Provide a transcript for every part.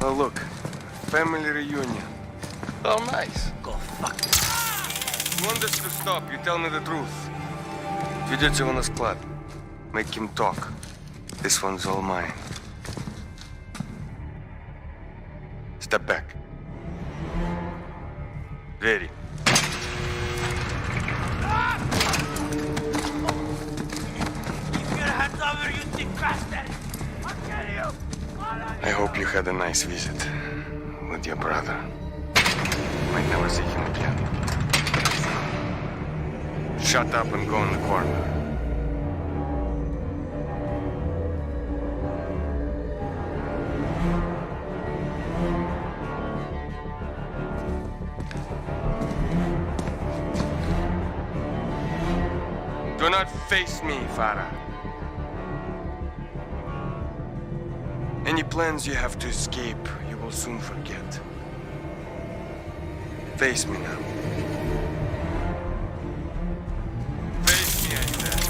Oh, look. Family reunion. Oh, nice. Go fuck yourself. You want us to stop, you tell me the truth. Ведете его на склад. Make him talk. This one's all mine. Step back. Двери. Keep your hands over, you thick bastard! I'll kill you! I hope you had a nice visit with your brother. Might never see him again. Shut up and go in the corner. Do not face me, Farah. Any plans you have to escape, you will soon forget. Face me now. Face me, I said.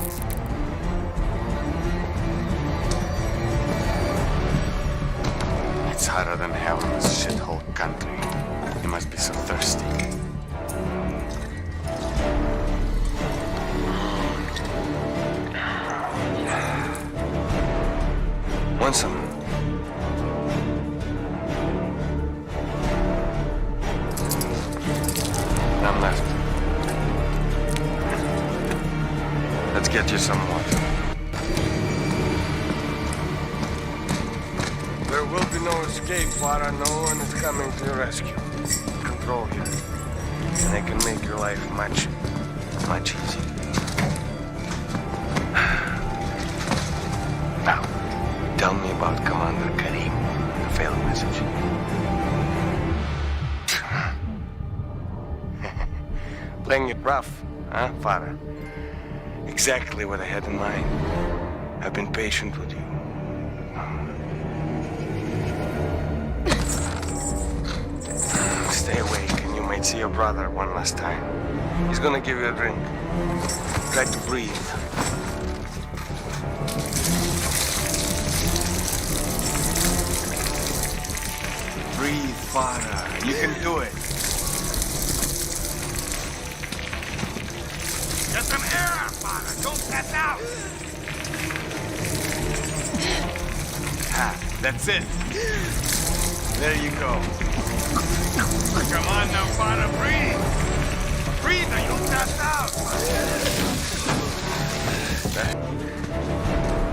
It's hotter than hell in this shithole country. You must be so thirsty. Want some? None left. Let's get you some water. There will be no escape, Farah. No one is coming to your rescue. Control here. And I can make your life much, much easier. Now, tell me about Commander Karim, the failed message. Playing it rough, huh, Farah? Exactly what I had in mind. I've been patient with you. Stay awake and you might see your brother one last time. He's gonna give you a drink. Try to breathe. Breathe, Farah. You can do it. Get some air, Father! Don't pass out! That's it. There you go. Come on now, Father, breathe! Breathe or you'll pass out!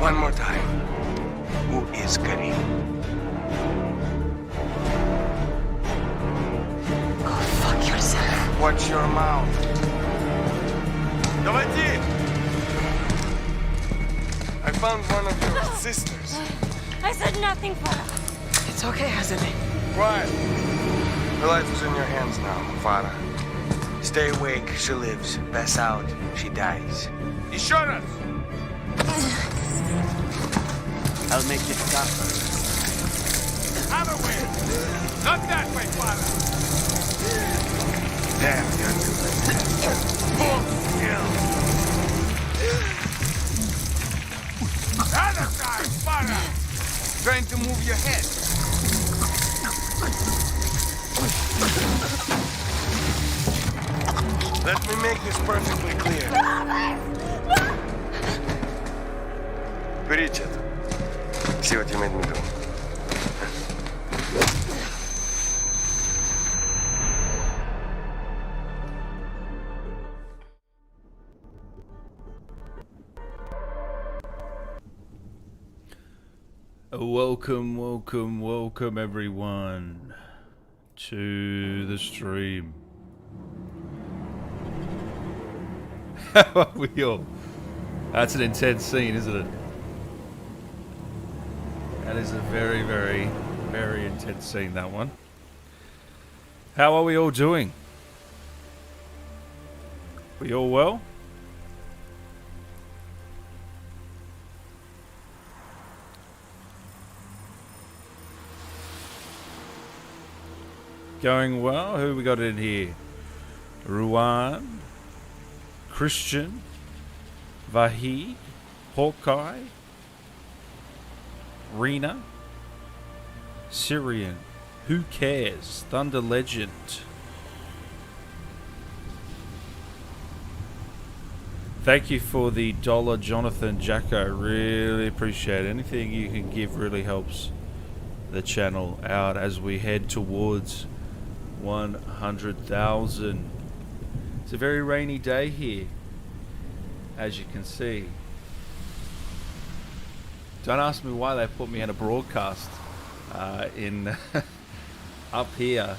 One more time. Who is Karim? Go fuck yourself. Watch your mouth. Доводи! I found one of your sisters. I said nothing, Farah. It's okay, hasn't it? Quiet. Her life is in your hands now, Farah. Stay awake, she lives. Pass out, she dies. Еще раз! I'll make it tougher. Other way! Not that way, Father! Damn, you're too late. Full skill! Other side, Father! Trying to move your head. Let me make this perfectly clear. Берите это. See what you made me do. Welcome everyone to the stream. How are we all? That's an intense scene, isn't it? That is a very, very, very intense scene, that one. How are we all doing? We all well? Going well. Who we got in here? Ruan, Christian, Vahid, Hawkeye, Rena, Syrian, Who cares? Thunder Legend. Thank you for the $1, Jonathan Jacko. Really appreciate it. Anything you can give really helps the channel out as we head towards 100,000. It's a very rainy day here, as you can see. Don't ask me why they put me in a broadcast in up here.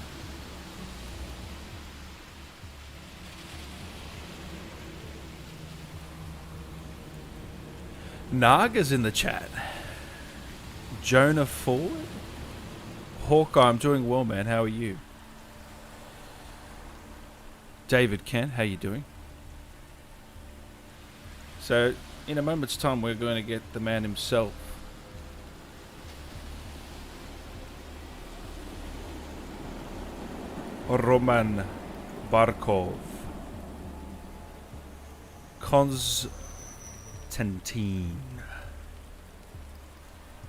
Naga's in the chat. Jonah Ford. Hawkeye, I'm doing well, man. How are you? David Kent, how you doing? So, in a moment's time, we're going to get the man himself. Roman Barkov. Konstantin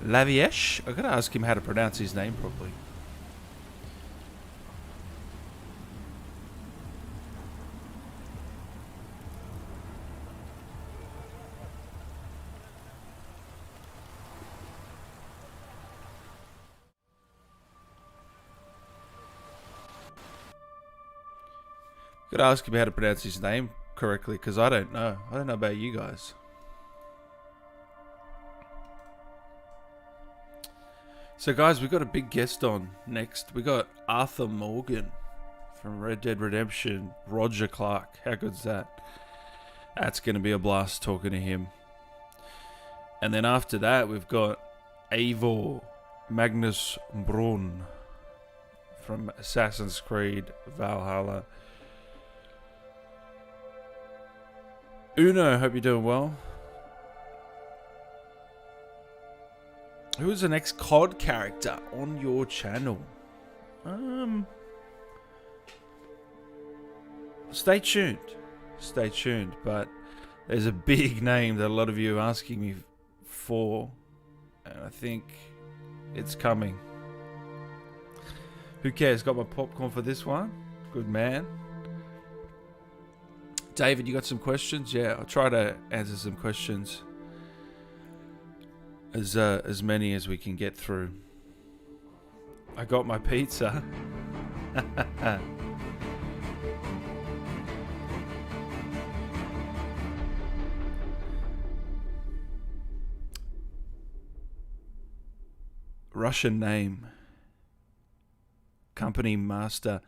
Lavysh. I gotta ask him how to pronounce his name properly. Gotta ask him how to pronounce his name correctly, because I don't know. I don't know about you guys. So guys, we've got a big guest on next. We got Arthur Morgan from Red Dead Redemption, Roger Clark. How good's that? That's going to be a blast talking to him. And then after that, we've got Eivor Magnus Brun from Assassin's Creed Valhalla. Uno, hope you're doing well. Who is the next COD character on your channel? Stay tuned. Stay tuned. But there's a big name that a lot of you are asking me for. And I think it's coming. Who cares? Got my popcorn for this one. Good man. David, you got some questions? Yeah, I'll try to answer some questions. As many as we can get through. I got my pizza. Russian name. Company master.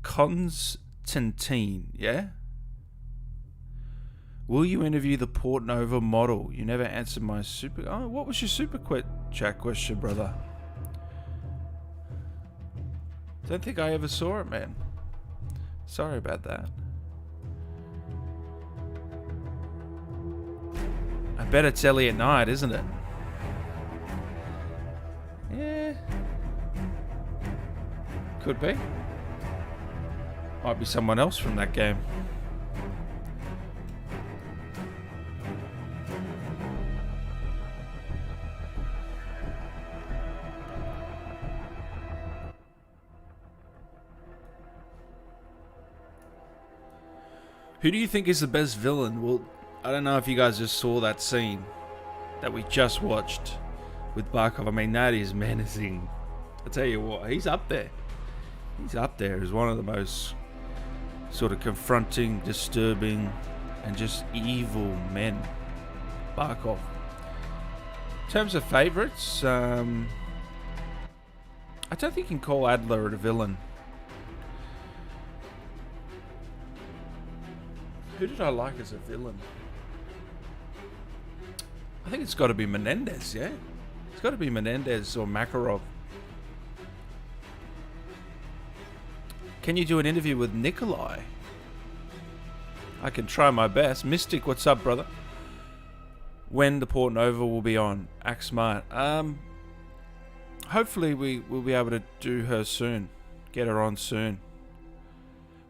Konstantin, yeah? Will you interview the Port Nova model? You never answered my super... Oh, what was your super chat question, brother? Don't think I ever saw it, man. Sorry about that. I bet it's Elliot Knight, isn't it? Yeah. Could be. Might be someone else from that game. Who do you think is the best villain? Well, I don't know if you guys just saw that scene that we just watched with Barkov. I mean, that is menacing. I tell you what, he's up there. He's up there as one of the most sort of confronting, disturbing, and just evil men. Barkov. In terms of favourites, I don't think you can call Adler a villain. Who did I like as a villain? I think it's got to be Menendez, yeah? It's got to be Menendez or Makarov. Can you do an interview with Nikolai? I can try my best. Mystic, what's up, brother? When the Port Nova will be on? Act smart. Hopefully we'll be able to do her soon. Get her on soon.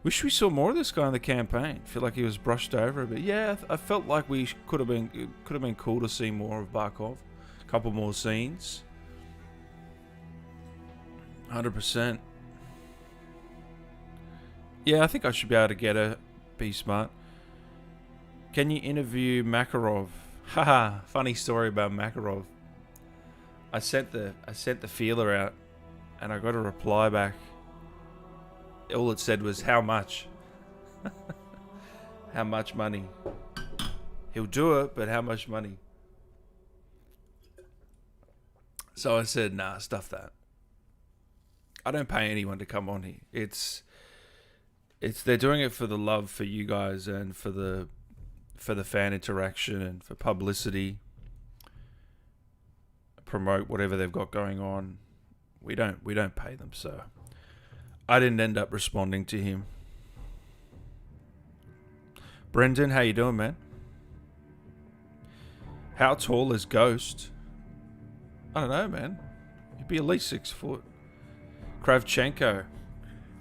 Wish we saw more of this guy in the campaign. Feel like he was brushed over a bit. Yeah, I felt like we could have been cool to see more of Barkov. A couple more scenes. 100%. Yeah, I think I should be able to get her. Be smart. Can you interview Makarov? Haha, funny story about Makarov. I sent the feeler out, and I got a reply back. All it said was, how much? How much money? He'll do it, but how much money? So I said, nah, stuff that. I don't pay anyone to come on here. It's they're doing it for the love for you guys and for the fan interaction and for publicity. Promote whatever they've got going on. We don't pay them, so I didn't end up responding to him. Brendan, how you doing, man? How tall is Ghost? I don't know, man. He'd be at least 6 foot. Kravchenko.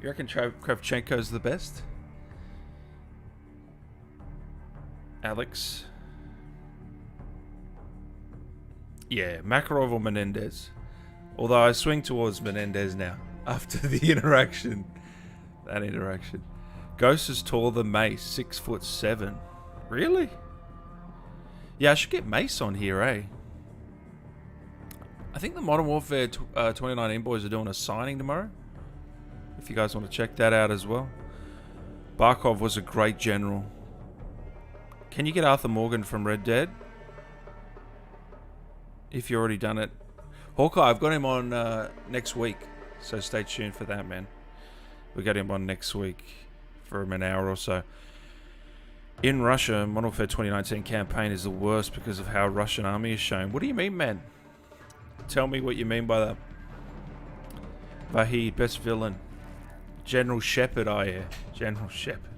You reckon Kravchenko's the best? Alex. Yeah, Makarov or Menendez. Although I swing towards Menendez now after the interaction. That interaction. Ghost is taller than Mace, 6'7". Really? Yeah, I should get Mace on here, eh? I think the Modern Warfare 2019 boys are doing a signing tomorrow. If you guys want to check that out as well. Barkov was a great general. Can you get Arthur Morgan from Red Dead? If you already done it. Hawkeye, I've got him on next week. So stay tuned for that, man. We got him on next week for an hour or so. In Russia, Modern Warfare 2019 campaign is the worst because of how Russian army is shown. What do you mean, man? Tell me what you mean by that. Vahid, best villain. General Shepard, oh yeah. General Shepard.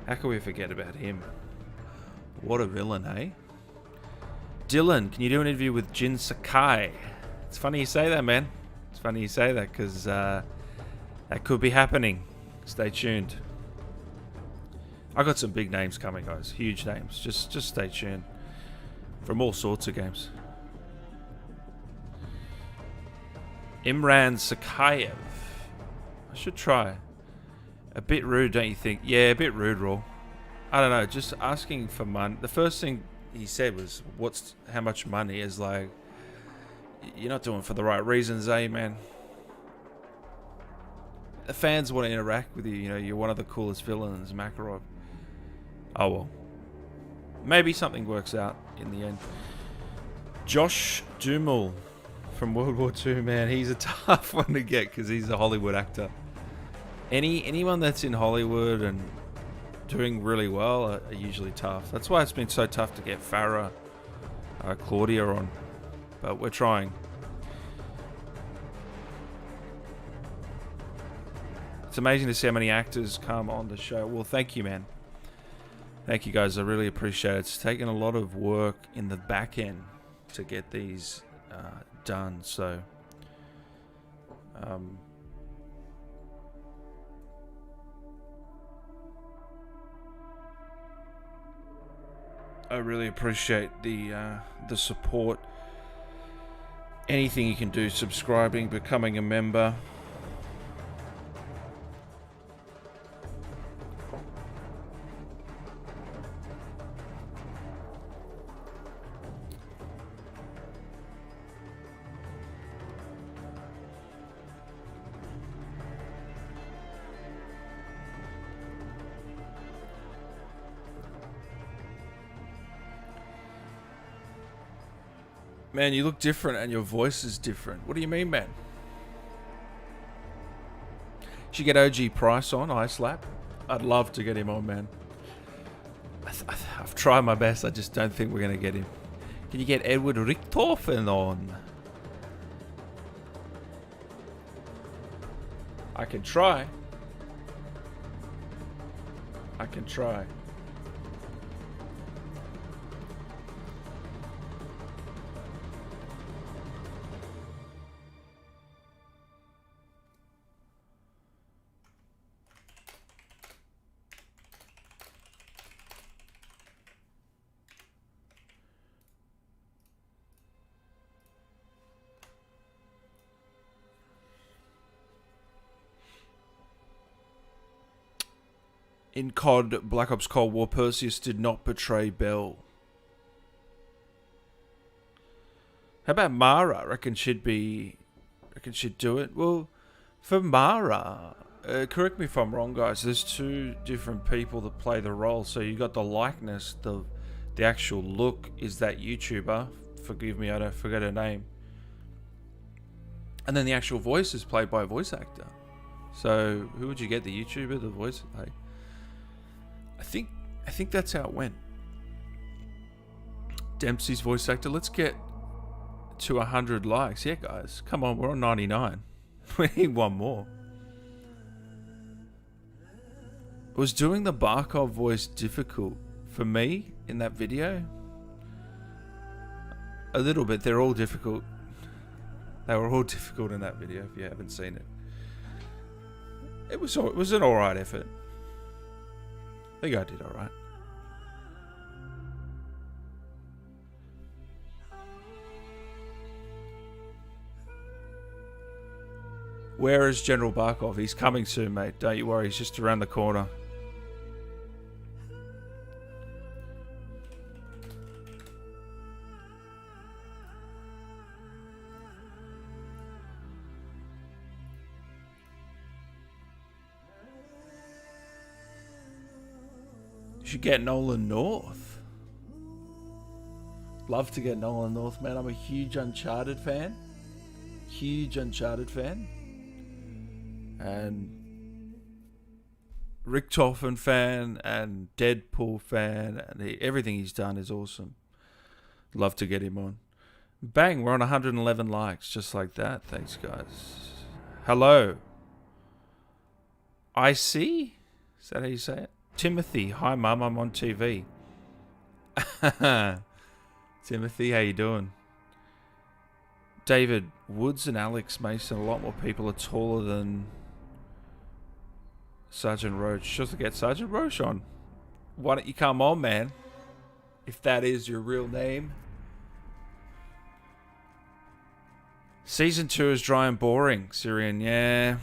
How can we forget about him? What a villain, eh? Dylan, can you do an interview with Jin Sakai? It's funny you say that, man. It's funny you say that because that could be happening. Stay tuned. I got some big names coming, guys. Huge names. Just stay tuned. From all sorts of games. Imran Sakayev. I should try. A bit rude, don't you think? Yeah, a bit rude, Raw. I don't know. Just asking for money. The first thing he said was, how much money? Is like, you're not doing it for the right reasons, eh, man? The fans want to interact with you. You know, you're one of the coolest villains, Makarov. Oh, well. Maybe something works out in the end. Josh Duhamel from World War II, man. He's a tough one to get because he's a Hollywood actor. Anyone that's in Hollywood and doing really well are usually tough. That's why it's been so tough to get Farah, Claudia on. But we're trying. It's amazing to see how many actors come on the show. Well, thank you, man. Thank you, guys. I really appreciate it. It's taken a lot of work in the back end to get these done. So, I really appreciate the support. Anything you can do, subscribing, becoming a member. Man, you look different and your voice is different. What do you mean, man? Should get OG Price on, iSlap. I'd love to get him on, man. I've tried my best. I just don't think we're going to get him. Can you get Edward Richthofen on? I can try. I can try. In COD Black Ops Cold War, Perseus did not betray Bell. How about Mara? Reckon she'd do it. Well, for Mara, correct me if I'm wrong, guys. There's two different people that play the role. So you got the likeness, the actual look is that YouTuber. Forgive me, I don't forget her name. And then the actual voice is played by a voice actor. So who would you get? The YouTuber, the voice? Like, I think that's how it went. Dempsey's voice actor. Let's get to 100 likes. Yeah, guys, come on, we're on 99. We need one more. Was doing the Barkov voice difficult for me in that video? A little bit. They're all difficult. They were all difficult in that video. If you haven't seen it, it was an alright effort. I think I did alright. Where is General Barkov? He's coming soon, mate. Don't you worry. He's just around the corner. You should get Nolan North. Love to get Nolan North, man. I'm a huge Uncharted fan. And Richtofen fan and Deadpool fan, and everything he's done is awesome. Love to get him on. Bang, we're on 111 likes, just like that. Thanks, guys. Hello. I see? Is that how you say it? Timothy, hi mum, I'm on TV. Timothy, how you doing? David, Woods and Alex Mason, a lot more people are taller than Sergeant Roach. Just to get Sergeant Roach on. Why don't you come on, man? If that is your real name. Season 2 is dry and boring, Syrian. Yeah.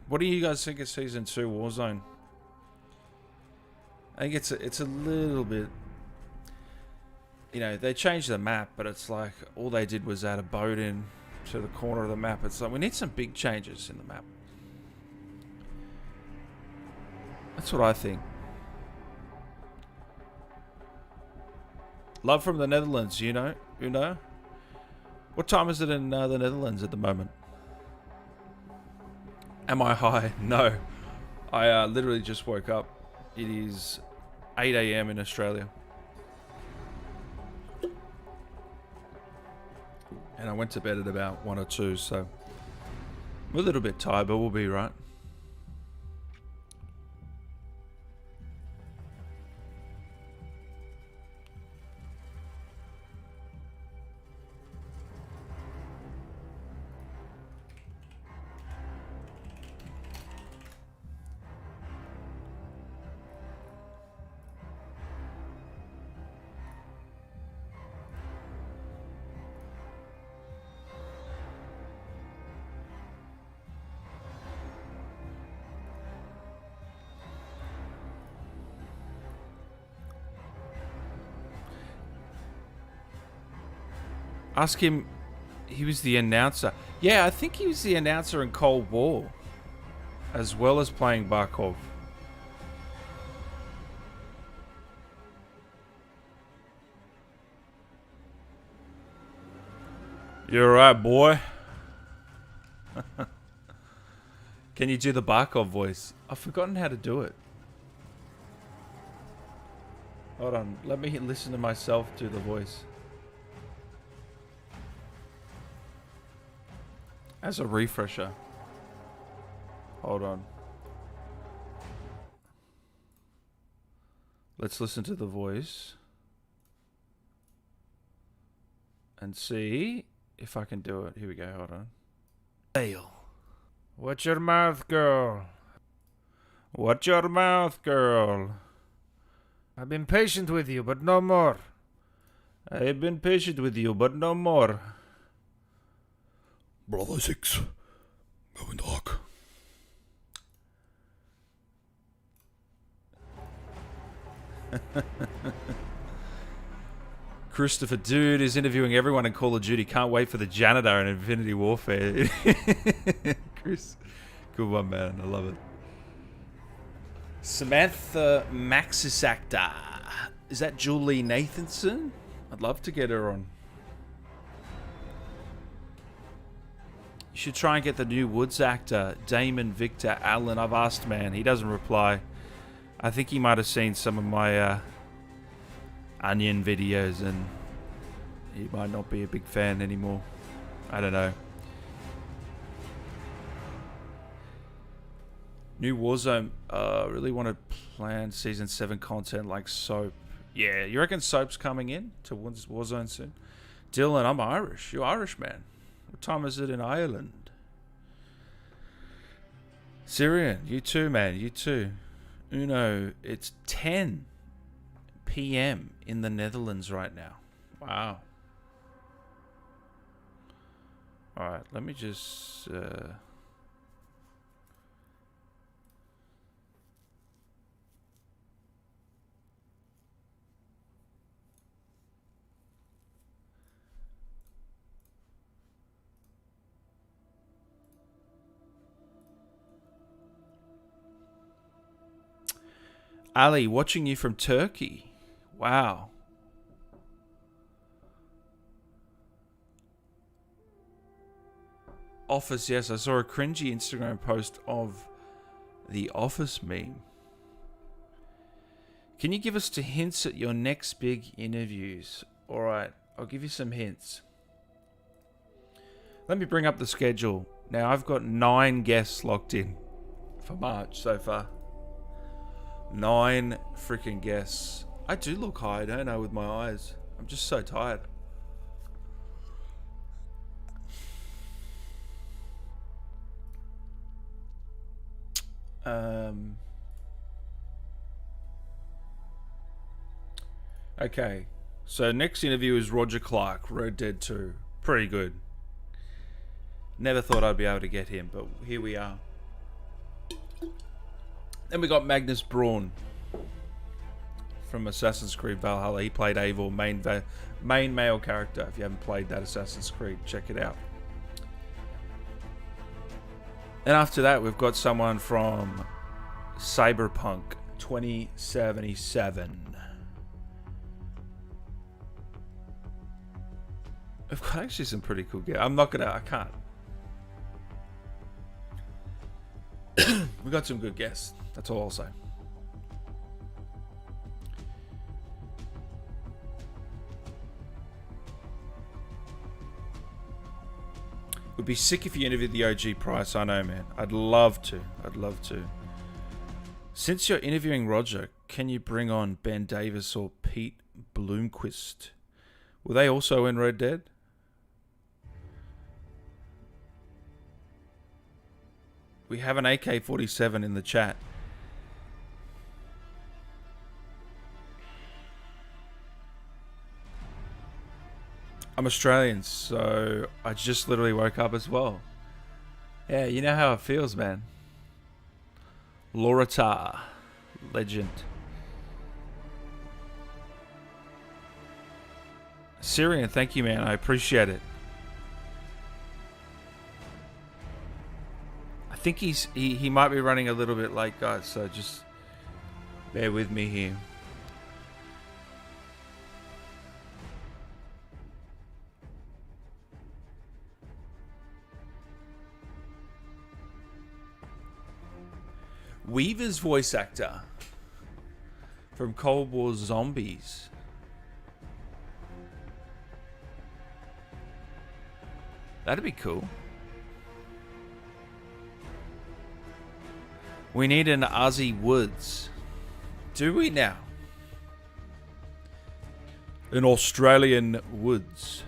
What do you guys think of Season 2 Warzone? I think it's a little bit... You know, they changed the map, but it's like all they did was add a boat in to the corner of the map. It's like we need some big changes in the map. That's what I think. Love from the Netherlands, you know? What time is it in the Netherlands at the moment? Am I high? No. I literally just woke up. It is 8 a.m. in Australia. And I went to bed at about 1 or 2, so I'm a little bit tired, but we'll be right. Ask him, he was the announcer. Yeah, I think he was the announcer in Cold War, as well as playing Barkov. You're right, boy. Can you do the Barkov voice? I've forgotten how to do it. Hold on, let me listen to myself do the voice. As a refresher. Hold on. Let's listen to the voice. And see if I can do it. Here we go, hold on. Fail. Watch your mouth, girl. Watch your mouth, girl. I've been patient with you, but no more. I've been patient with you, but no more. Brother 6. Going dark. Christopher, dude, is interviewing everyone in Call of Duty. Can't wait for the janitor in Infinity Warfare. Chris, good one, man. I love it. Samantha Maxis actor. Is that Julie Nathanson? I'd love to get her on. You should try and get the new Woods actor, Damon Victor Allen. I've asked, man. He doesn't reply. I think he might have seen some of my Onion videos and he might not be a big fan anymore. I don't know. New Warzone. Really want to plan season 7 content like Soap. Yeah, you reckon Soap's coming in to Warzone soon? Dylan, I'm Irish. You're Irish, man. What time is it in Ireland? Syrian, you too, man. You too. Uno, it's 10 p.m. in the Netherlands right now. Wow. Alright, let me just... Ali, watching you from Turkey. Wow. Office, yes, I saw a cringy Instagram post of the Office meme. Can you give us the hints at your next big interviews? Alright, I'll give you some hints. Let me bring up the schedule. Now, I've got 9 guests locked in for March so far. 9 freaking guests. I do look high, I don't know, with my eyes. I'm just so tired. Okay. So next interview is Roger Clark, Red Dead 2. Pretty good. Never thought I'd be able to get him, but here we are. Then we got Magnus Braun from Assassin's Creed Valhalla. He played Eivor, main male character. If you haven't played that Assassin's Creed, check it out. And after that, we've got someone from Cyberpunk 2077. We've got actually some pretty cool gear. I can't. We got some good guests. That's all I'll say. Would be sick if you interviewed the OG Price. I know, man. I'd love to. Since you're interviewing Roger, can you bring on Ben Davis or Pete Bloomquist? Were they also in Red Dead? We have an AK-47 in the chat. I'm Australian, so I just literally woke up as well. Yeah, you know how it feels, man. Lorata, legend. Syrian, thank you, man. I appreciate it. I think he might be running a little bit late, guys, so just bear with me here. Weaver's voice actor from Cold War Zombies. That'd be cool. We need an Ozzy Woods. Do we now? An Australian Woods.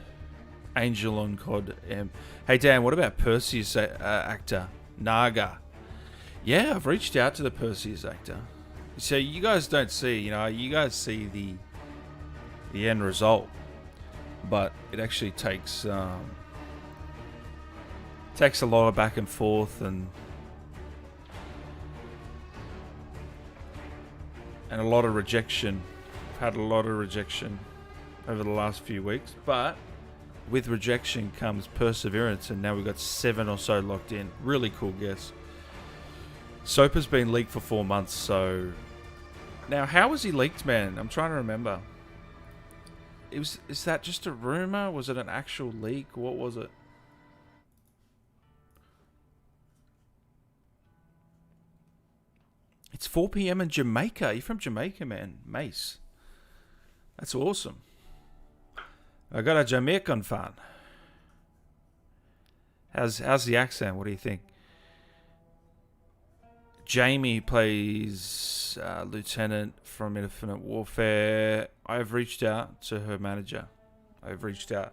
Angel on COD M. Hey Dan, what about Perseus actor? Naga. Yeah, I've reached out to the Perseus actor. So you guys don't see, you guys see the end result. But it actually takes a lot of back and forth and a lot of rejection I've had a lot of rejection over the last few weeks, but with rejection comes perseverance, and now we've got 7 or so locked in. Really cool guess. Soap has been leaked for 4 months, so... Now, how was he leaked, man? I'm trying to remember. Is that just a rumor? Was it an actual leak? What was it? It's 4 p.m. in Jamaica. You're from Jamaica, man. Mace. That's awesome. I got a Jamaican fan. How's the accent? What do you think? Jamie plays Lieutenant from Infinite Warfare. I've reached out to her manager. I've reached out.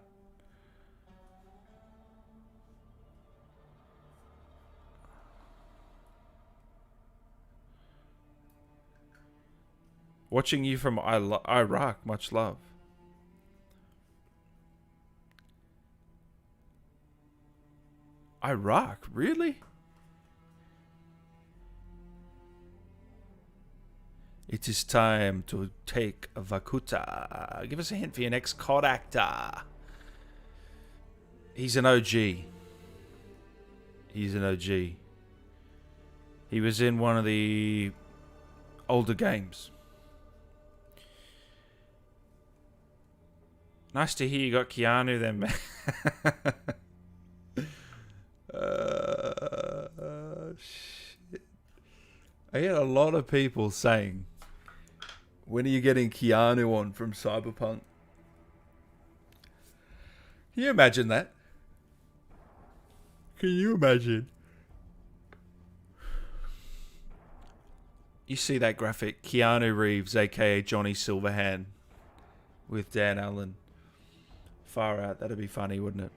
Watching you from Iraq. Much love. Iraq? Really? It is time to take Vakuta. Give us a hint for your next COD actor. He's an OG. He's an OG. He was in one of the older games. Nice to hear you got Keanu then, man. Shit. I get a lot of people saying, when are you getting Keanu on from Cyberpunk? Can you imagine that? Can you imagine? You see that graphic, Keanu Reeves, aka Johnny Silverhand, with Dan Allen. Far out, that'd be funny, wouldn't it?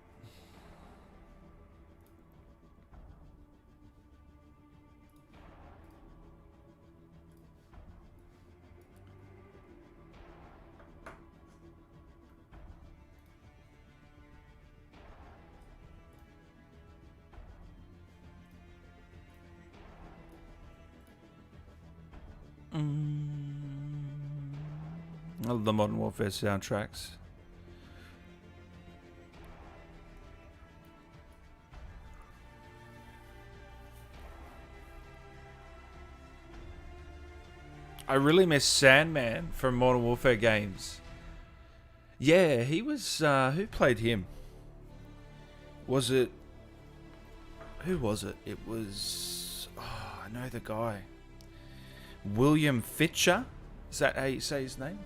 I love the Modern Warfare soundtracks. I really miss Sandman from Modern Warfare games. Yeah, he was... who played him? Was it... Who was it? It was... Oh, I know the guy. William Fitcher? Is that how you say his name?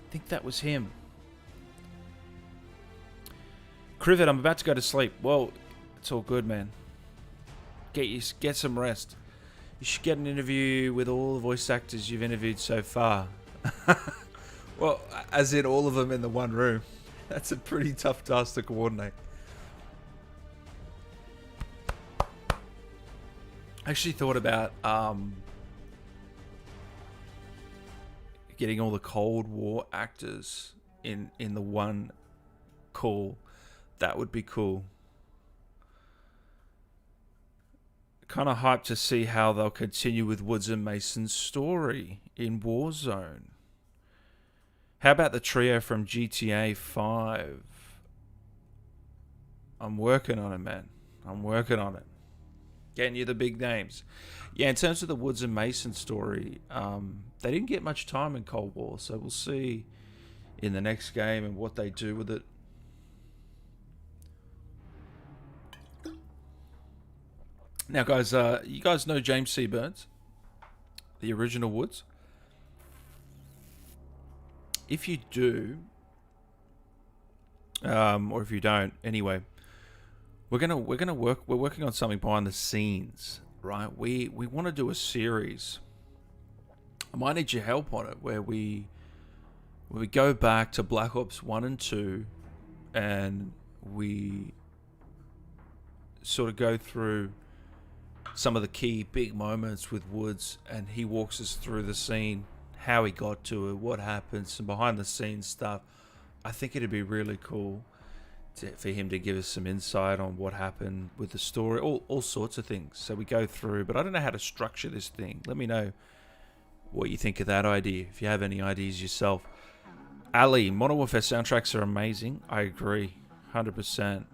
I think that was him. Crivet, I'm about to go to sleep. Well, it's all good, man. Get some rest. You should get an interview with all the voice actors you've interviewed so far. Well, as in all of them in the one room. That's a pretty tough task to coordinate. I actually thought about getting all the Cold War actors in the one call. That would be cool. Kind of hyped to see how they'll continue with Woods and Mason's story in Warzone. How about the trio from GTA 5? I'm working on it, man. I'm working on it. Getting you the big names. Yeah, in terms of the Woods and Mason story, they didn't get much time in Cold War, so we'll see in the next game and what they do with it. Now, guys, you guys know James C. Burns, the original Woods? If you do, or if you don't, anyway, we're working on something behind the scenes, right? We want to do a series. I might need your help on it, where we go back to Black Ops 1 and 2, and we sort of go through some of the key big moments with Woods, and he walks us through the scene, how he got to it, what happened, some behind the scenes stuff. I think it'd be really cool for him to give us some insight on what happened with the story, all sorts of things. So we go through, but I don't know how to structure this thing. Let me know what you think of that idea, if you have any ideas yourself. Ali, Modern Warfare soundtracks are amazing. I agree, 100%.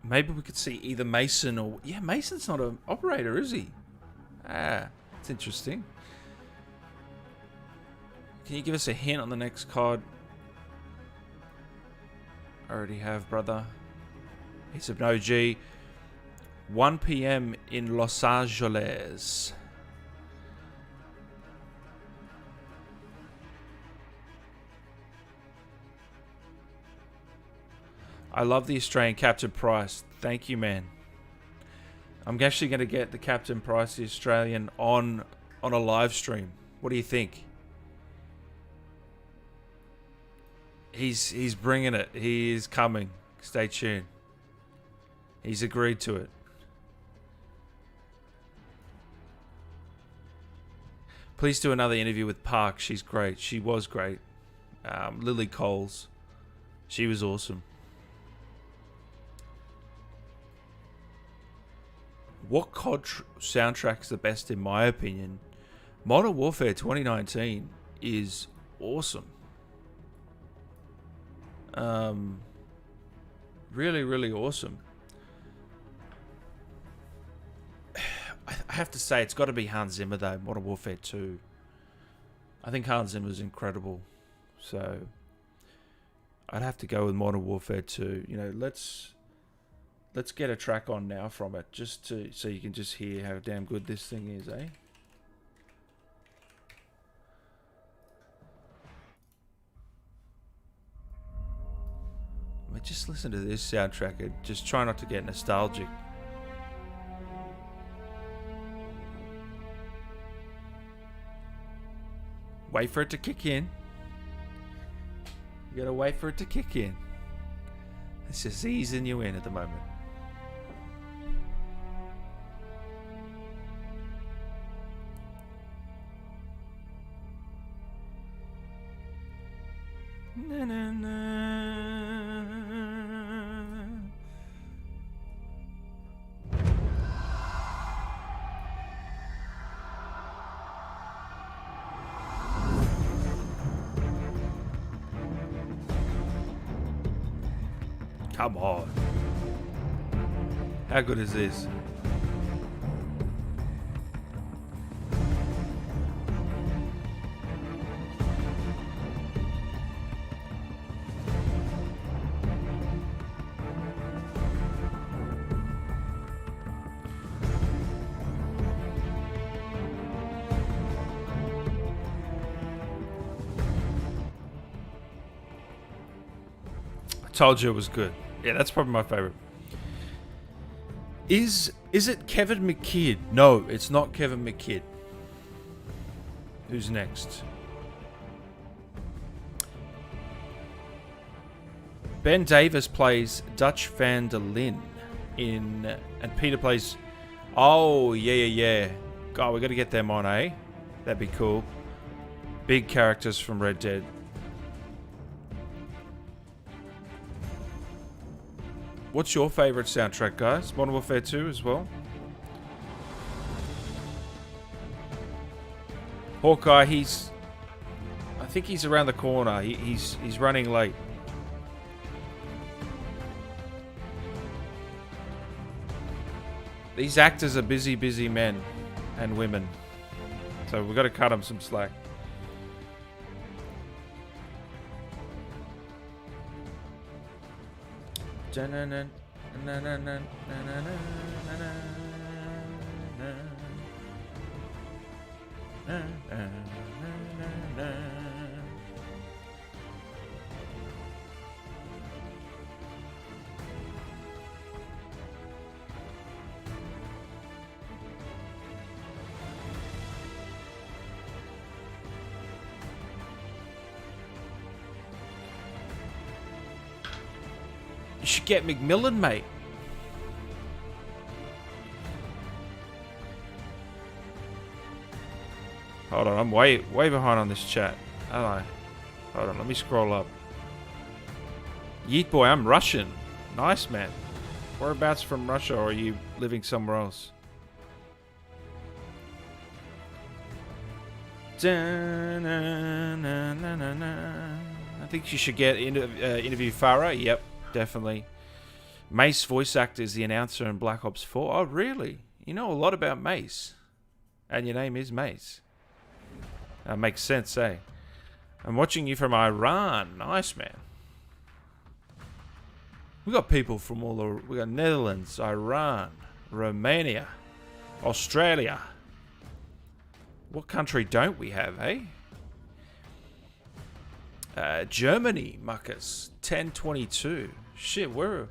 Maybe we could see either Mason or... Yeah, Mason's not an operator, is he? Ah, it's interesting. Can you give us a hint on the next COD? I already have, brother. He's an OG. 1 p.m. in Los Angeles. I love the Australian Captain Price. Thank you, man. I'm actually going to get the Captain Price, the Australian, on a live stream. What do you think? He's bringing it. He is coming. Stay tuned. He's agreed to it. Please do another interview with Park. She's great. She was great. Lily Coles. She was awesome. What COD soundtrack's the best in my opinion? Modern Warfare 2019 is awesome. Really, really awesome. I have to say, it's got to be Hans Zimmer though. Modern Warfare 2. I think Hans Zimmer's incredible. So I'd have to go with Modern Warfare 2. You know, let's get a track on now from it, just so you can just hear how damn good this thing is, eh? I mean, just listen to this soundtrack and just try not to get nostalgic. Wait for it to kick in. You gotta wait for it to kick in. It's just easing you in at the moment. Na, na, na. Come on. How good is this? Told you it was good. Yeah, that's probably my favorite. Is it Kevin McKidd? No, it's not Kevin McKidd. Who's next? Ben Davis plays Dutch van der Linde in, and Peter plays. Oh yeah. God, we got to get them on, eh? That'd be cool. Big characters from Red Dead. What's your favourite soundtrack, guys? Modern Warfare 2 as well? Hawkeye, I think he's around the corner. He's running late. These actors are busy men and women. So we've got to cut them some slack. You should get McMillan, mate. Hold on, I'm way behind on this chat. Aren't I? Hold on, let me scroll up. Yeet boy, I'm Russian. Nice, man. Whereabouts from Russia, or are you living somewhere else? I think you should get interview Farah. Yep, definitely. Mace voice actor is the announcer in Black Ops 4. Oh, really? You know a lot about Mace. And your name is Mace. That makes sense, eh? I'm watching you from Iran. Nice, man. We got people from all over. We got Netherlands, Iran, Romania, Australia. What country don't we have, eh? Germany, muckers. 1022. Shit, we're...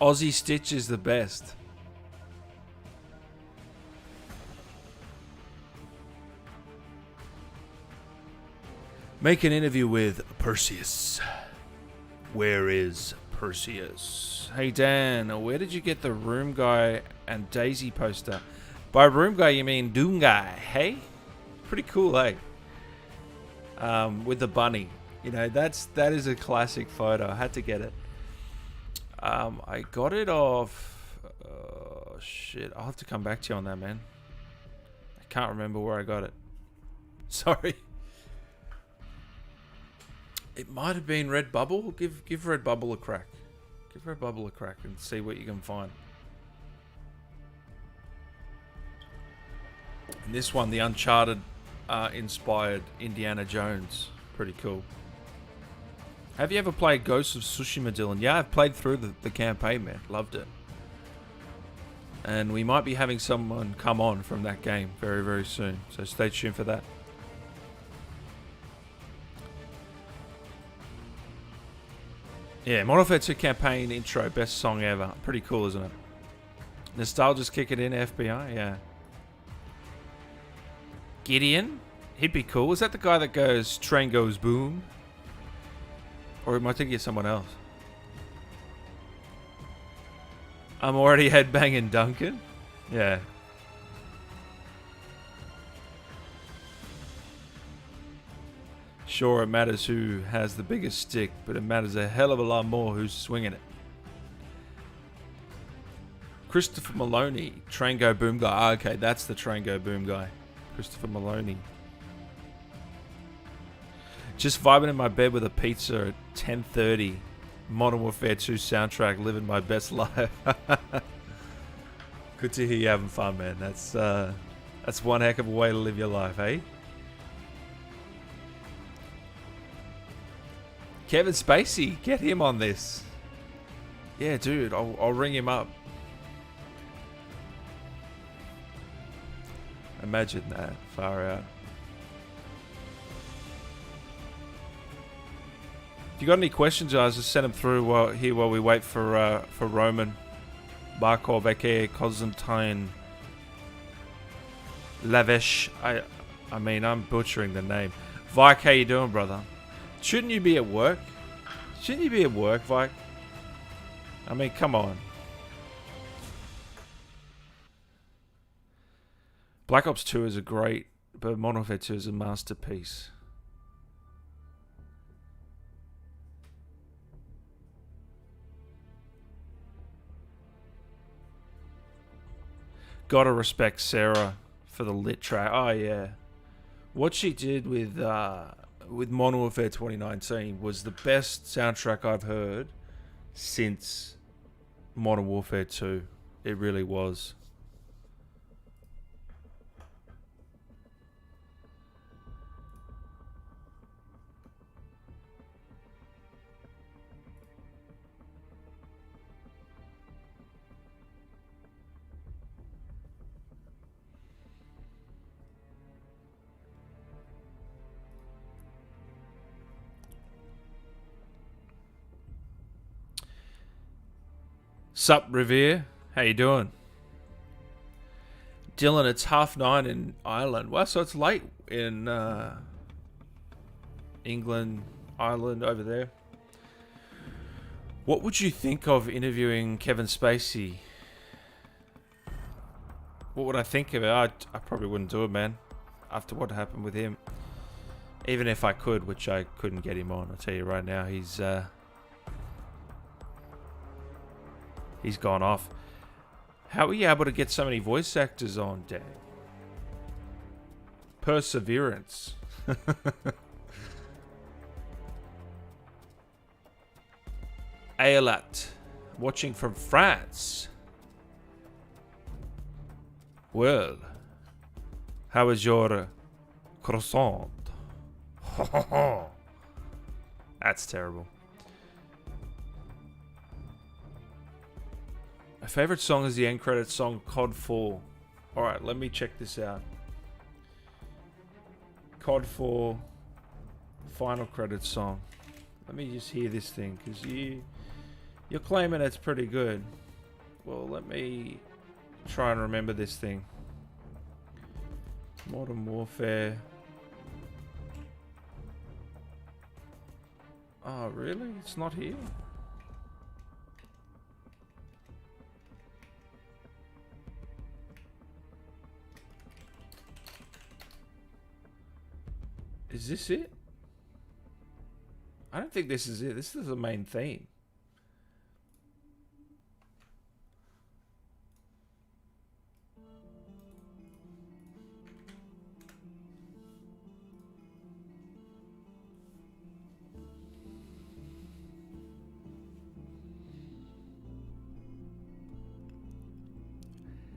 Aussie Stitch is the best. Make an interview with Perseus. Where is Perseus? Hey Dan, where did you get the Room Guy and Daisy poster? By Room Guy you mean Doom Guy, hey? Pretty cool, eh? With the bunny. You know, that is a classic photo. I had to get it. I got it off... Oh, shit. I'll have to come back to you on that, man. I can't remember where I got it. Sorry. It might have been Redbubble. Give Redbubble a crack. Give Redbubble a crack and see what you can find. And this one, the Uncharted inspired Indiana Jones. Pretty cool. Have you ever played Ghosts of Tsushima, Dylan? Yeah, I've played through the campaign, man. Loved it. And we might be having someone come on from that game very, very soon. So stay tuned for that. Yeah, Modern Warfare 2 campaign intro, best song ever. Pretty cool, isn't it? Nostalgia's kicking in, FBI, yeah. Gideon? He'd be cool. Is that the guy that goes, train goes boom? Or am I thinking of someone else? I'm already headbanging Duncan? Yeah. Sure, it matters who has the biggest stick, but it matters a hell of a lot more who's swinging it. Christopher Maloney, Train Go Boom guy. Ah, okay, that's the Train Go Boom guy. Christopher Maloney. Just vibing in my bed with a pizza at 10:30. Modern Warfare 2 soundtrack, living my best life. Good to hear you having fun, man. That's one heck of a way to live your life, eh? Kevin Spacey, get him on this. Yeah, dude, I'll ring him up. Imagine that, far out. If you got any questions, guys, just send them through while we wait for Roman Barkov, aka Konstantin Lavysh. I mean, I'm butchering the name. Vike, how you doing, brother? Shouldn't you be at work? Shouldn't you be at work, Vike? I mean, come on. Black Ops 2 is a great, but Modern Warfare 2 is a masterpiece. Gotta respect Sarah for the lit track. Oh yeah, what she did with Modern Warfare 2019 was the best soundtrack I've heard since Modern Warfare 2. It really was. Sup, Revere? How you doing? Dylan, it's 9:30 in Ireland. Well, so it's late in England, island over there. What would you think of interviewing Kevin Spacey? What would I think of it? I probably wouldn't do it, man. After what happened with him. Even if I could, which I couldn't get him on. I'll tell you right now, he's gone off. How are you able to get so many voice actors on, Dan? Perseverance. Ayelat, watching from France. Well, how is your croissant? That's terrible. My favorite song is the end credits song, COD 4. Alright, let me check this out. COD 4 final credits song. Let me just hear this thing, because you're claiming it's pretty good. Well, let me try and remember this thing. Modern Warfare. Oh, really? It's not here? Is this it? I don't think this is it. This is the main theme.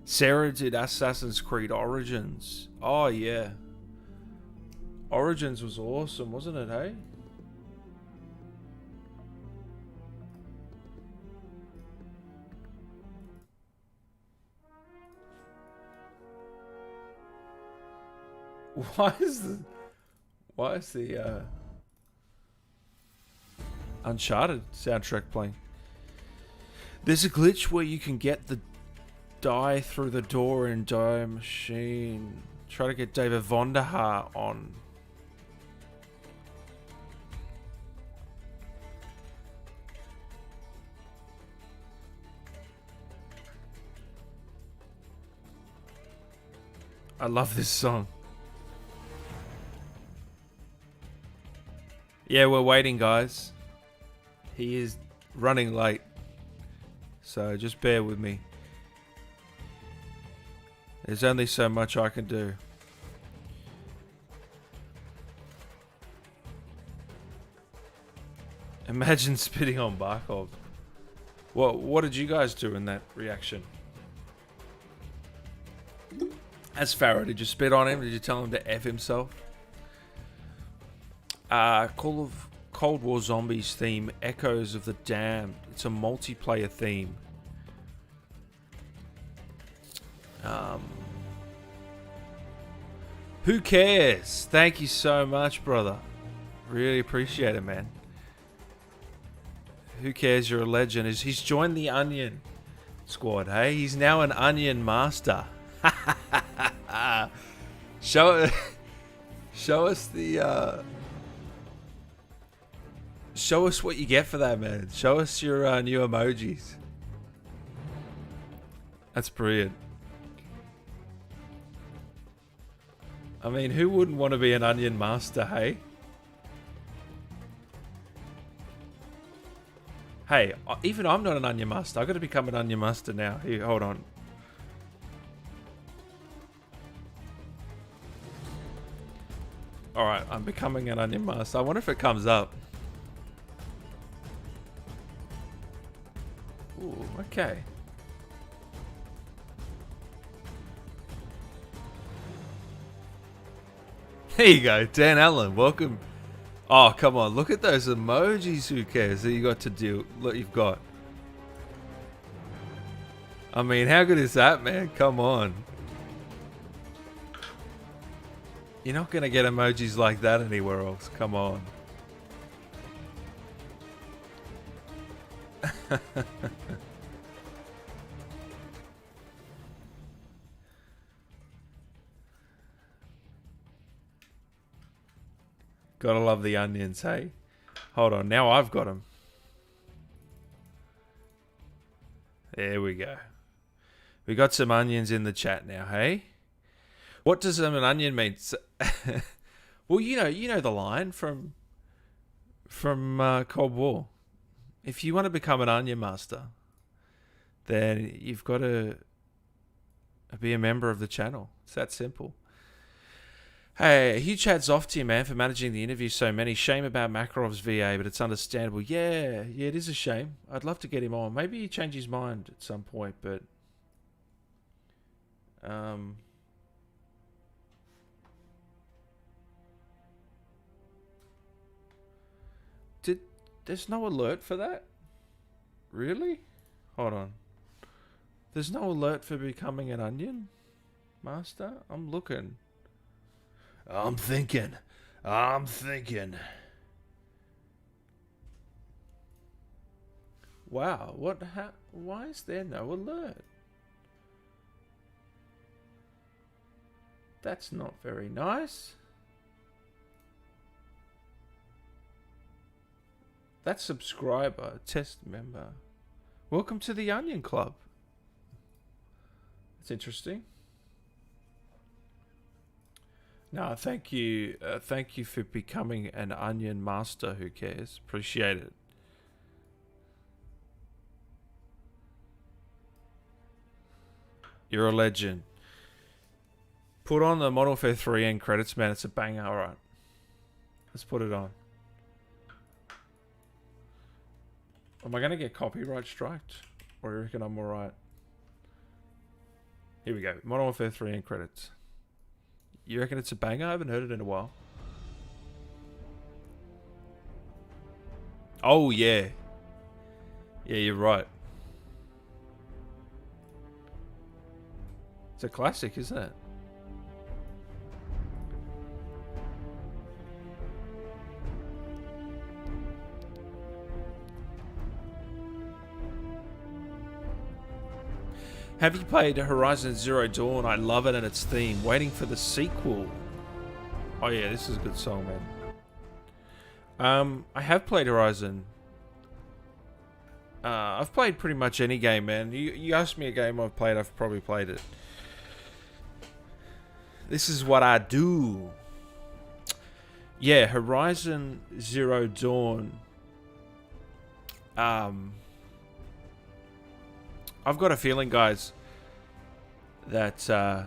Sarah did Assassin's Creed Origins. Oh, yeah. Origins was awesome, wasn't it, hey? Why is the Uncharted soundtrack playing? There's a glitch where you can get the die through the door in Die Machine. Try to get David Vonderhaar on. I love this song. Yeah, we're waiting, guys. He is running late. So just bear with me. There's only so much I can do. Imagine spitting on Barkov. What did you guys do in that reaction? As Farah, did you spit on him? Did you tell him to F himself? Cold War Zombies theme, Echoes of the Damned. It's a multiplayer theme. Who cares? Thank you so much, brother. Really appreciate it, man. Who cares? You're a legend. He's joined the Onion squad, hey? He's now an Onion master. Show us the show us what you get for that, man. Show us your new emojis. That's brilliant. I mean, who wouldn't want to be an Onion master, hey? Hey, even I'm not an Onion master. I've got to become an Onion master now. Here, hold on. Alright, I'm becoming an Onion master. I wonder if it comes up. Ooh, okay. There you go, Dan Allen, welcome. Oh, come on, look at those emojis, who cares that you got to do, look, you've got. I mean, how good is that, man? Come on. You're not going to get emojis like that anywhere else, come on. Gotta love the onions, hey? Hold on, now I've got him. There we go. We got some onions in the chat now, hey? What does an onion mean? Well, you know the line from Cold War. If you want to become an onion master, then you've got to be a member of the channel. It's that simple. Hey, huge hats off to you, man, for managing the interview so many. Shame about Makarov's VA, but it's understandable. Yeah, it is a shame. I'd love to get him on. Maybe he change his mind at some point, but there's no alert for that? Really? Hold on. There's no alert for becoming an onion master? I'm looking. I'm thinking. Wow, why is there no alert? That's not very nice. That subscriber, test member. Welcome to the Onion Club. That's interesting. No, thank you. Thank you for becoming an onion master. Who cares? Appreciate it. You're a legend. Put on the Modern Warfare 3 end credits, man. It's a banger. All right. Let's put it on. Am I going to get copyright striked? Or you reckon I'm alright? Here we go. Modern Warfare 3 end credits. You reckon it's a banger? I haven't heard it in a while. Oh, yeah. Yeah, you're right. It's a classic, isn't it? Have you played Horizon Zero Dawn? I love it and its theme. Waiting for the sequel. Oh yeah, this is a good song, man. I have played Horizon. I've played pretty much any game, man. You asked me a game I've played, I've probably played it. This is what I do. Yeah, Horizon Zero Dawn. I've got a feeling, guys, that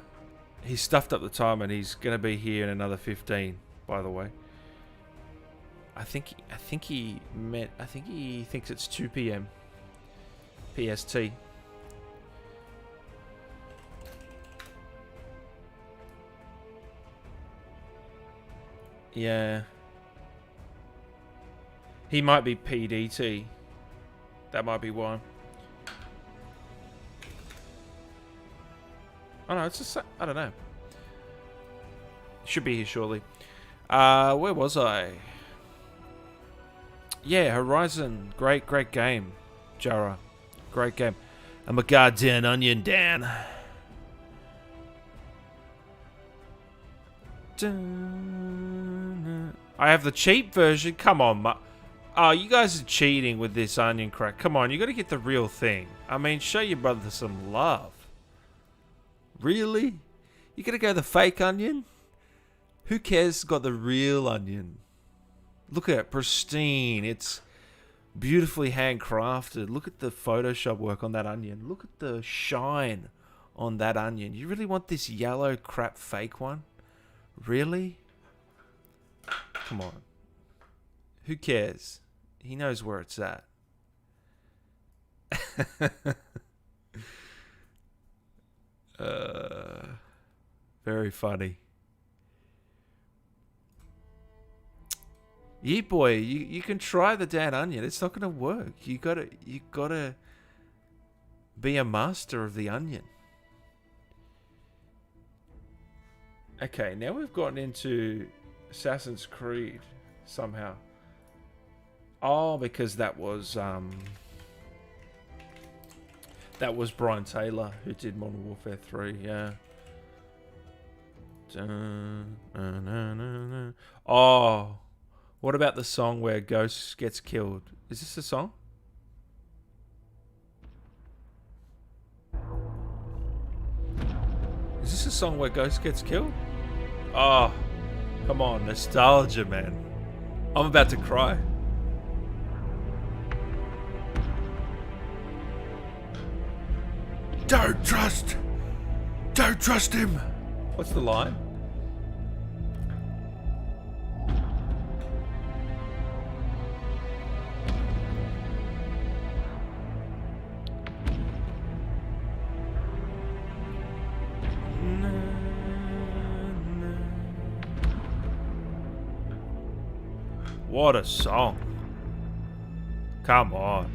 he's stuffed up the time and he's going to be here in another 15, by the way. I think he thinks it's 2 p.m. PST. Yeah. He might be PDT. That might be why. Oh no, it's just, I don't know. Should be here shortly. Where was I? Yeah, Horizon. Great game. Jara. Great game. I'm a goddamn onion, Dan. I have the cheap version. Come on, oh, you guys are cheating with this onion crack. Come on, you got to get the real thing. I mean, show your brother some love. Really? You gonna go the fake onion? Who cares? Got the real onion. Look at it, pristine. It's beautifully handcrafted. Look at the Photoshop work on that onion. Look at the shine on that onion. You really want this yellow crap fake one? Really? Come on. Who cares? He knows where it's at. Very funny. Yeah, boy, you can try the Dan Onion. It's not gonna work. You gotta be a master of the onion. Okay, now we've gotten into Assassin's Creed somehow. Oh, because that was Brian Taylor who did Modern Warfare 3, yeah. Oh, What about the song where Ghost gets killed? Is this a song? Is this a song where Ghost gets killed? Oh, come on, nostalgia, man. I'm about to cry. Don't trust him. What's the line? What a song. Come on.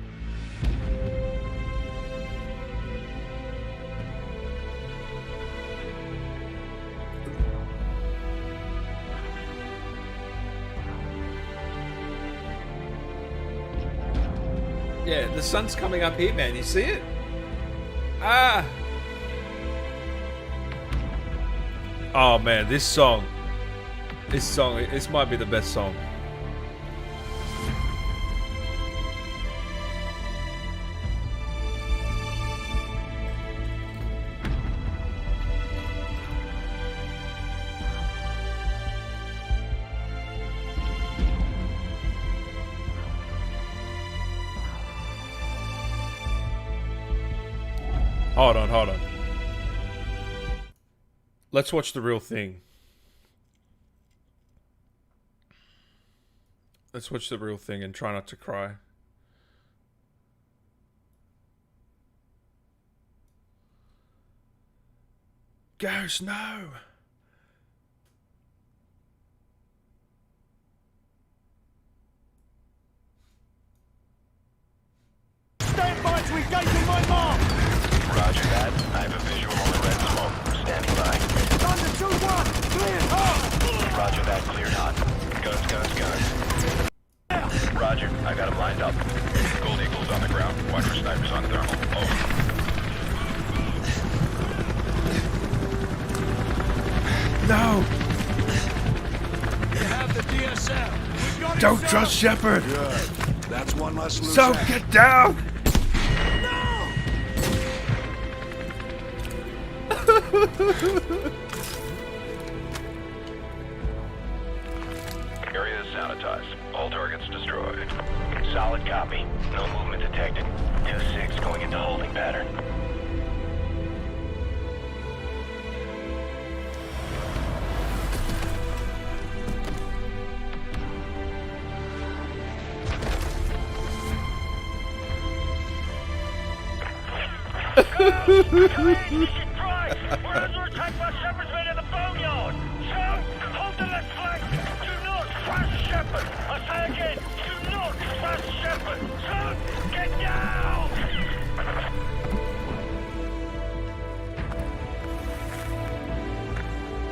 Yeah, the sun's coming up here, man. You see it? Ah. Oh, man, this song. This might be the best song. Hold on. Let's watch the real thing. Let's watch the real thing and try not to cry. Ghost, no! Stand by to engage in my mark! Roger that. I have a visual on the red smoke. Standing by. Thunder 2-1! Cleared hot! Roger that. Cleared hot. Guns. Roger. I got him lined up. Gold Eagle's on the ground. Watch for snipers on thermal. Over. No! You have the DSL. We've got Don't trust Shepard! Good. That's one less loose So end. get down! Area is sanitized. All targets destroyed. Solid copy. No movement detected. 2-6 going into holding pattern. We're under attack by Shepard's men in the boneyard. So, hold the left flank. Do not trust Shepard. I say again, do not trust Shepard. So, get down.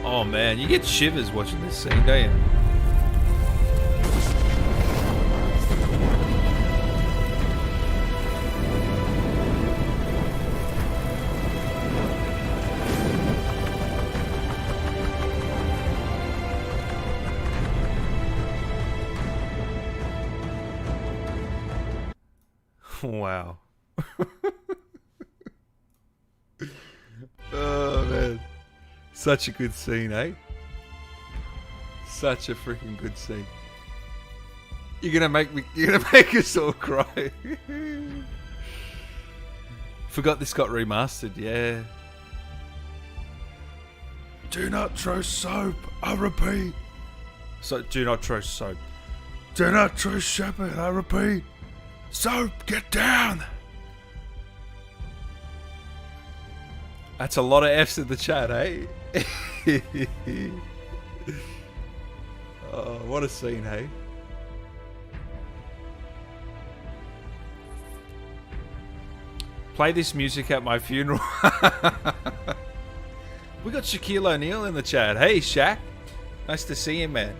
Oh man, you get shivers watching this scene, don't you? Wow. Oh man. Such a good scene, eh? Such a freaking good scene. You're gonna make us all cry. Forgot this got remastered, yeah. Do not throw soap, I repeat. So do not throw soap. Do not throw Shepard, I repeat. Soap, get down! That's a lot of F's in the chat, eh? Oh, what a scene, hey? Play this music at my funeral. We got Shaquille O'Neal in the chat. Hey, Shaq. Nice to see you, man.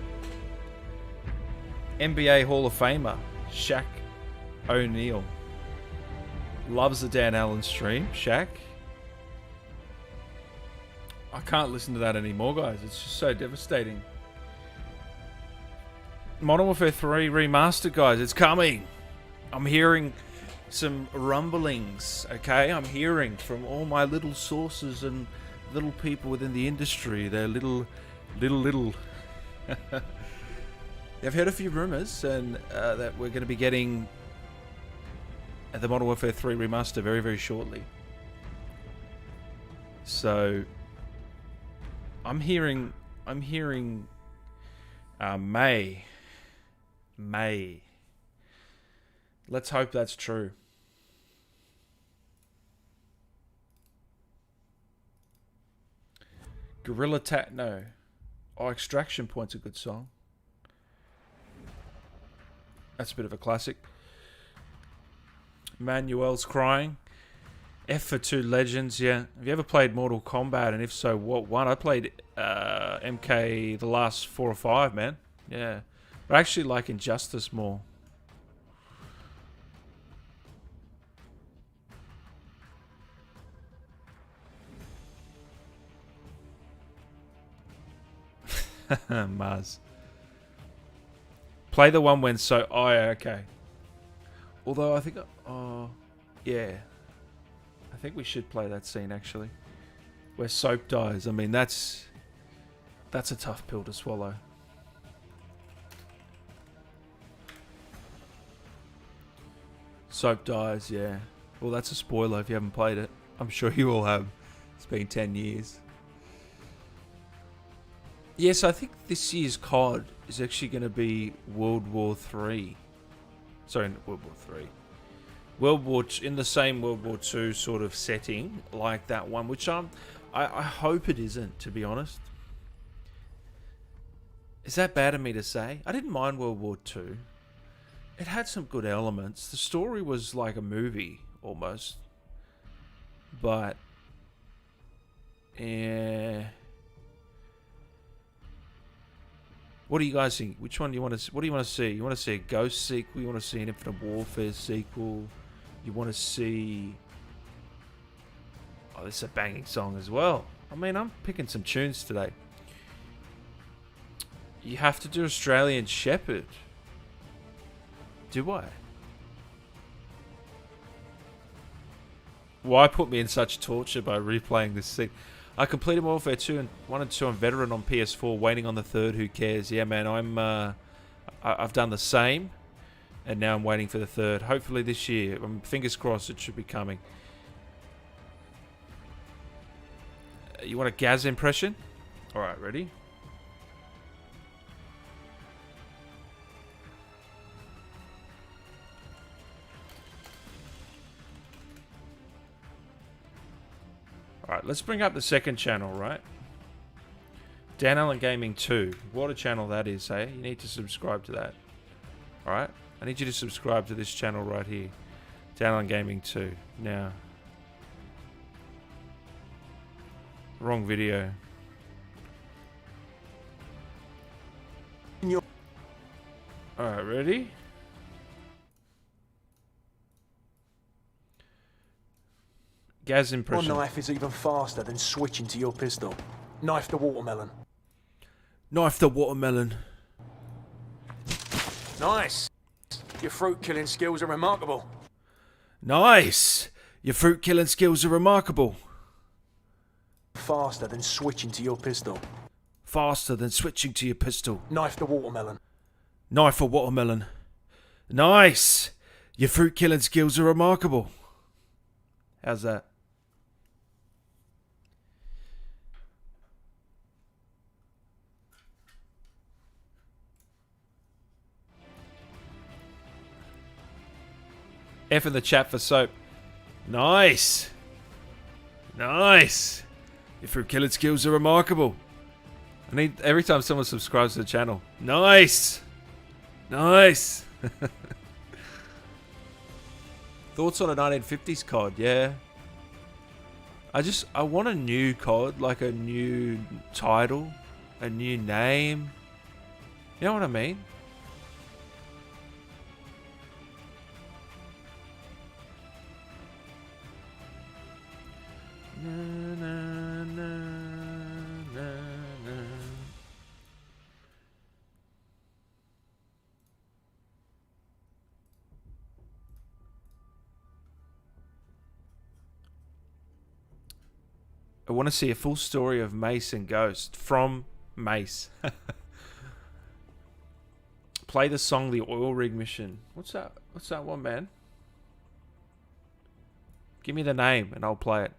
NBA Hall of Famer, Shaq O'Neal. Loves the Dan Allen stream, Shaq. I can't listen to that anymore, guys. It's just so devastating. Modern Warfare 3 Remastered, guys. It's coming. I'm hearing some rumblings, okay? I'm hearing from all my little sources and little people within the industry. They're little. I've heard a few rumors and that we're going to be getting the Modern Warfare 3 Remaster very, very shortly. So I'm hearing May. Let's hope that's true. No. Oh, Extraction Point's a good song. That's a bit of a classic. Manuel's crying. F for 2 Legends, yeah. Have you ever played Mortal Kombat? And if so, what one? I played MK the last 4 or 5, man. Yeah. But I actually like Injustice more. Mars. Play the one when so... Oh, yeah, okay. Although I think... Oh, yeah. I think we should play that scene, actually. Where Soap dies. I mean, that's a tough pill to swallow. Soap dies, yeah. Well, that's a spoiler if you haven't played it. I'm sure you all have. It's been 10 years. Yes, I think this year's COD is actually going to be World War 3. Sorry, not World War 3. In the same World War 2 sort of setting, like that one, which I hope it isn't, to be honest. Is that bad of me to say? I didn't mind World War 2. It had some good elements. The story was like a movie, almost. But... What do you guys think? Which one do you want to? What do you want to see? You want to see a Ghost sequel? You want to see an Infinite Warfare sequel? You want to see? Oh, this is a banging song as well. I mean, I'm picking some tunes today. You have to do Australian Shepherd. Do I? Why put me in such torture by replaying this scene? I completed Warfare 2 and 1 and 2 on Veteran on PS4, waiting on the third. Who cares? Yeah, man, I've done the same, and now I'm waiting for the third. Hopefully this year. Fingers crossed, it should be coming. You want a Gaz impression? All right, ready? Alright, let's bring up the second channel, right? Dan Allen Gaming 2. What a channel that is, hey? You need to subscribe to that. Alright? I need you to subscribe to this channel right here. Dan Allen Gaming 2. Now. Wrong video. Alright, ready? Gaz impression. Your knife is even faster than switching to your pistol. Knife the watermelon. Knife the watermelon. Nice. Your fruit killing skills are remarkable. Nice. Your fruit killing skills are remarkable. Faster than switching to your pistol. Faster than switching to your pistol. Knife the watermelon. Knife a watermelon. Nice. Your fruit killing skills are remarkable. How's that? F in the chat for soap. Nice. Nice. Your fruit killing skills are remarkable. I need every time someone subscribes to the channel. Nice. Nice. Thoughts on a 1950s COD? Yeah. I want a new COD, like a new title, a new name. You know what I mean? Na, na, na, na, na. I want to see a full story of Mace and Ghost from Mace. Play the song The Oil Rig Mission. What's that? What's that one, man? Give me the name and I'll play it.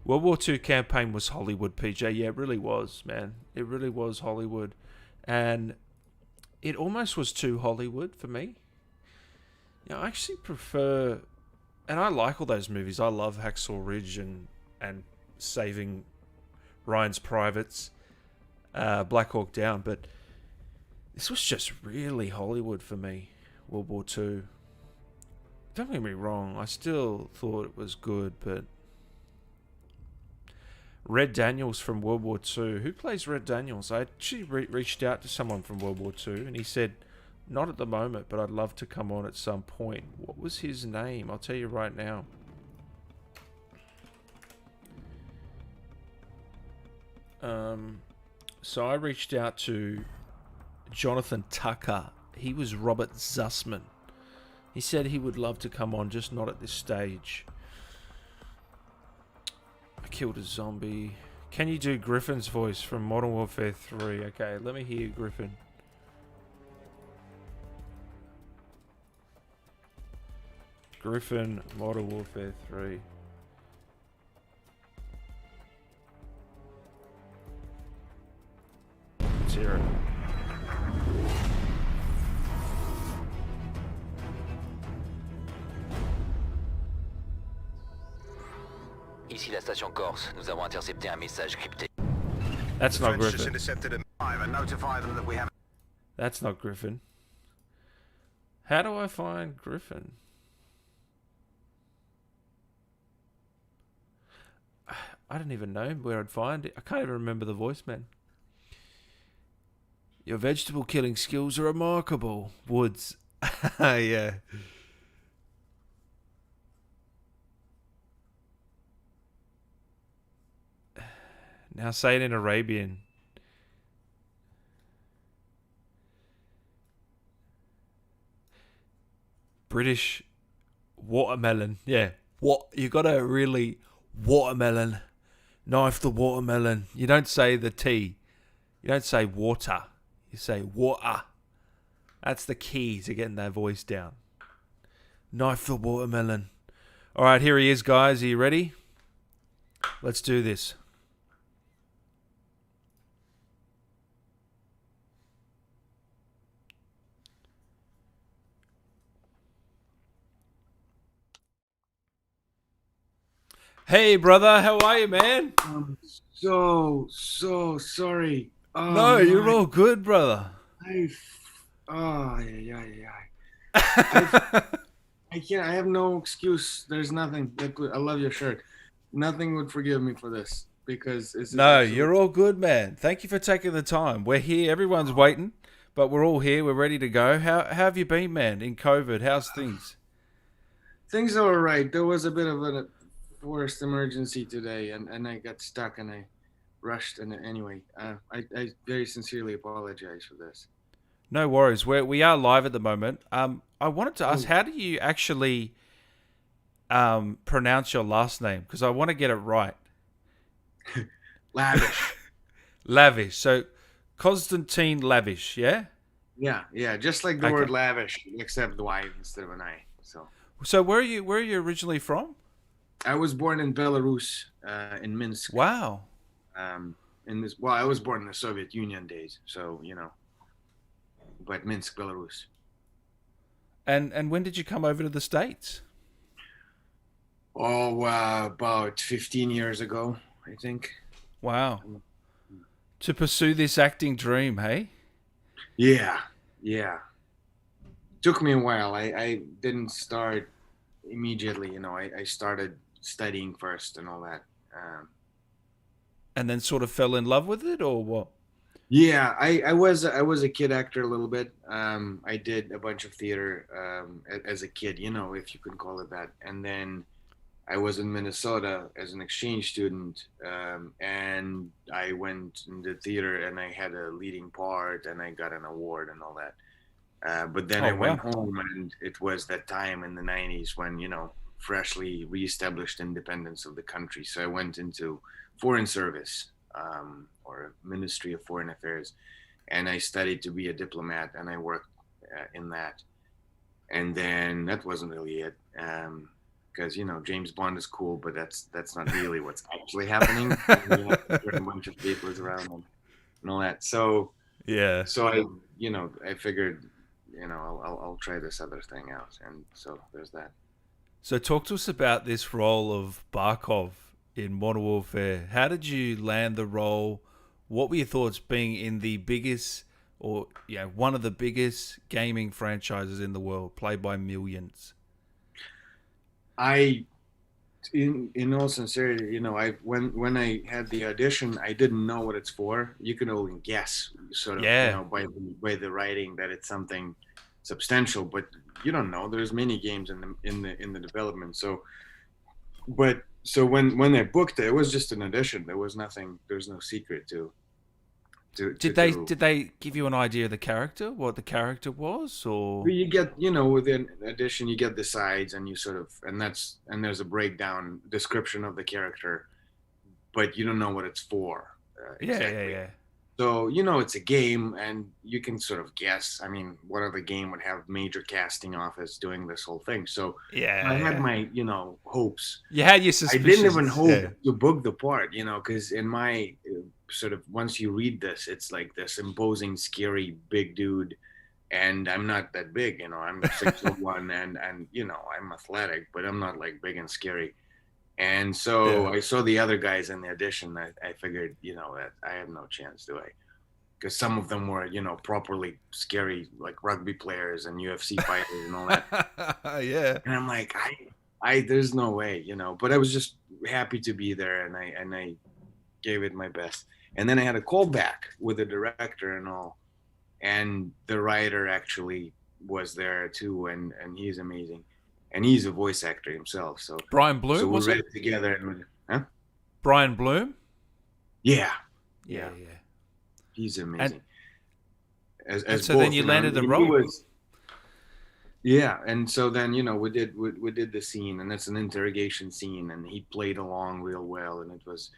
World War II campaign was Hollywood, PJ. Yeah, it really was, man. It really was Hollywood. And it almost was too Hollywood for me. You know, I actually prefer... And I like all those movies. I love Hacksaw Ridge and Saving Ryan's Privates, Black Hawk Down. But this was just really Hollywood for me, World War II. Don't get me wrong. I still thought it was good, but... Red Daniels from World War II. Who plays Red Daniels? I actually reached out to someone from World War II, and he said, not at the moment, but I'd love to come on at some point. What was his name? I'll tell you right now. So I reached out to Jonathan Tucker. He was Robert Zussman. He said he would love to come on, just not at this stage. I killed a zombie. Can you do Griffin's voice from Modern Warfare 3? Okay, let me hear Griffin. Griffin, Modern Warfare 3. Let's hear it. Ici la station Corse. Nous avons intercepté un message crypté. That's not French just Griffin. intercepted a and notify them that we have. That's not Griffin. How do I find Griffin? I don't even know where I'd find it. I can't even remember the voice, man. Your vegetable killing skills are remarkable, Woods. Yeah. Now say it in Arabian. British watermelon. Yeah. What? You gotta really watermelon. Knife the watermelon. You don't say the T. You don't say water. You say water. That's the key to getting that voice down. Knife the watermelon. Alright, here he is, guys. Are you ready? Let's do this. Hey, brother, how are you, man? I'm so sorry. Oh, No, you're all good, brother. I can't. I have no excuse. There's nothing. I love your shirt. Nothing would forgive me for this because it's No, you're all good, man. Thank you for taking the time. We're here. Everyone's waiting, but we're all here. We're ready to go. How have you been, man, in COVID? How's things? Things are all right. There was a bit of a forced emergency today, and I got stuck and I rushed. And anyway, I very sincerely apologize for this. No worries. We are live at the moment. I wanted to ask, how do you actually pronounce your last name? Because I want to get it right. Lavish. Lavysh. So, Konstantin Lavysh, yeah? Yeah. Just like the Okay. word lavish, except the Y instead of an I. So where are you originally from? I was born in Belarus, in Minsk. Wow. I was born in the Soviet Union days, so but Minsk, Belarus. And when did you come over to the States? Oh, about 15 years ago, I think. Wow. To pursue this acting dream, hey? Yeah. Took me a while. I didn't start immediately, I started studying first and all that. And then sort of fell in love with it, or what? Yeah, I was a kid actor a little bit. I did a bunch of theater as a kid, if you can call it that. And then I was in Minnesota as an exchange student, and I went into theater and I had a leading part and I got an award and all that. But then I went home, and it was that time in the 90s when, freshly reestablished independence of the country. So I went into foreign service, or Ministry of Foreign Affairs, and I studied to be a diplomat, and I worked in that. And then that wasn't really it, because James Bond is cool, but that's not really what's actually happening. You have to turn a bunch of papers around and all that. So Yeah. so I figured, I'll try this other thing out, and so there's that. So talk to us about this role of Barkov in Modern Warfare. How did you land the role? What were your thoughts being in the biggest, or one of the biggest gaming franchises in the world, played by millions? In all sincerity, when I had the audition, I didn't know what it's for. You can only guess, sort of, by the writing, that it's something substantial, but you don't know. There's many games in the development. So when I booked it, it was just an audition. There was nothing. There's no secret to. Did they give you an idea of the character, what the character was, or you get, within addition, you get the sides, and you sort of, and there's a breakdown description of the character, but you don't know what it's for. Exactly. Yeah. So it's a game, and you can sort of guess. I mean, what other game would have major casting office doing this whole thing? So I had my hopes. You had your suspicions. I didn't even hope to book the part, because in my sort of, once you read this, it's like this imposing, scary, big dude, and I'm not that big, I'm 6'1", and I'm athletic, but I'm not like big and scary. And so I saw the other guys in the audition. I figured, that I have no chance, do I? Because some of them were, properly scary, like rugby players and UFC fighters and all that. Yeah. And I'm like, there's no way, But I was just happy to be there, and I gave it my best. And then I had a call back with the director and all, and the writer actually was there too, and he's amazing. And he's a voice actor himself, so Brian Bloom. So we was read it it together, and Brian Bloom? Yeah. He's amazing. And so both, then you landed the role. And so then we did the scene, and it's an interrogation scene, and he played along real well, and it was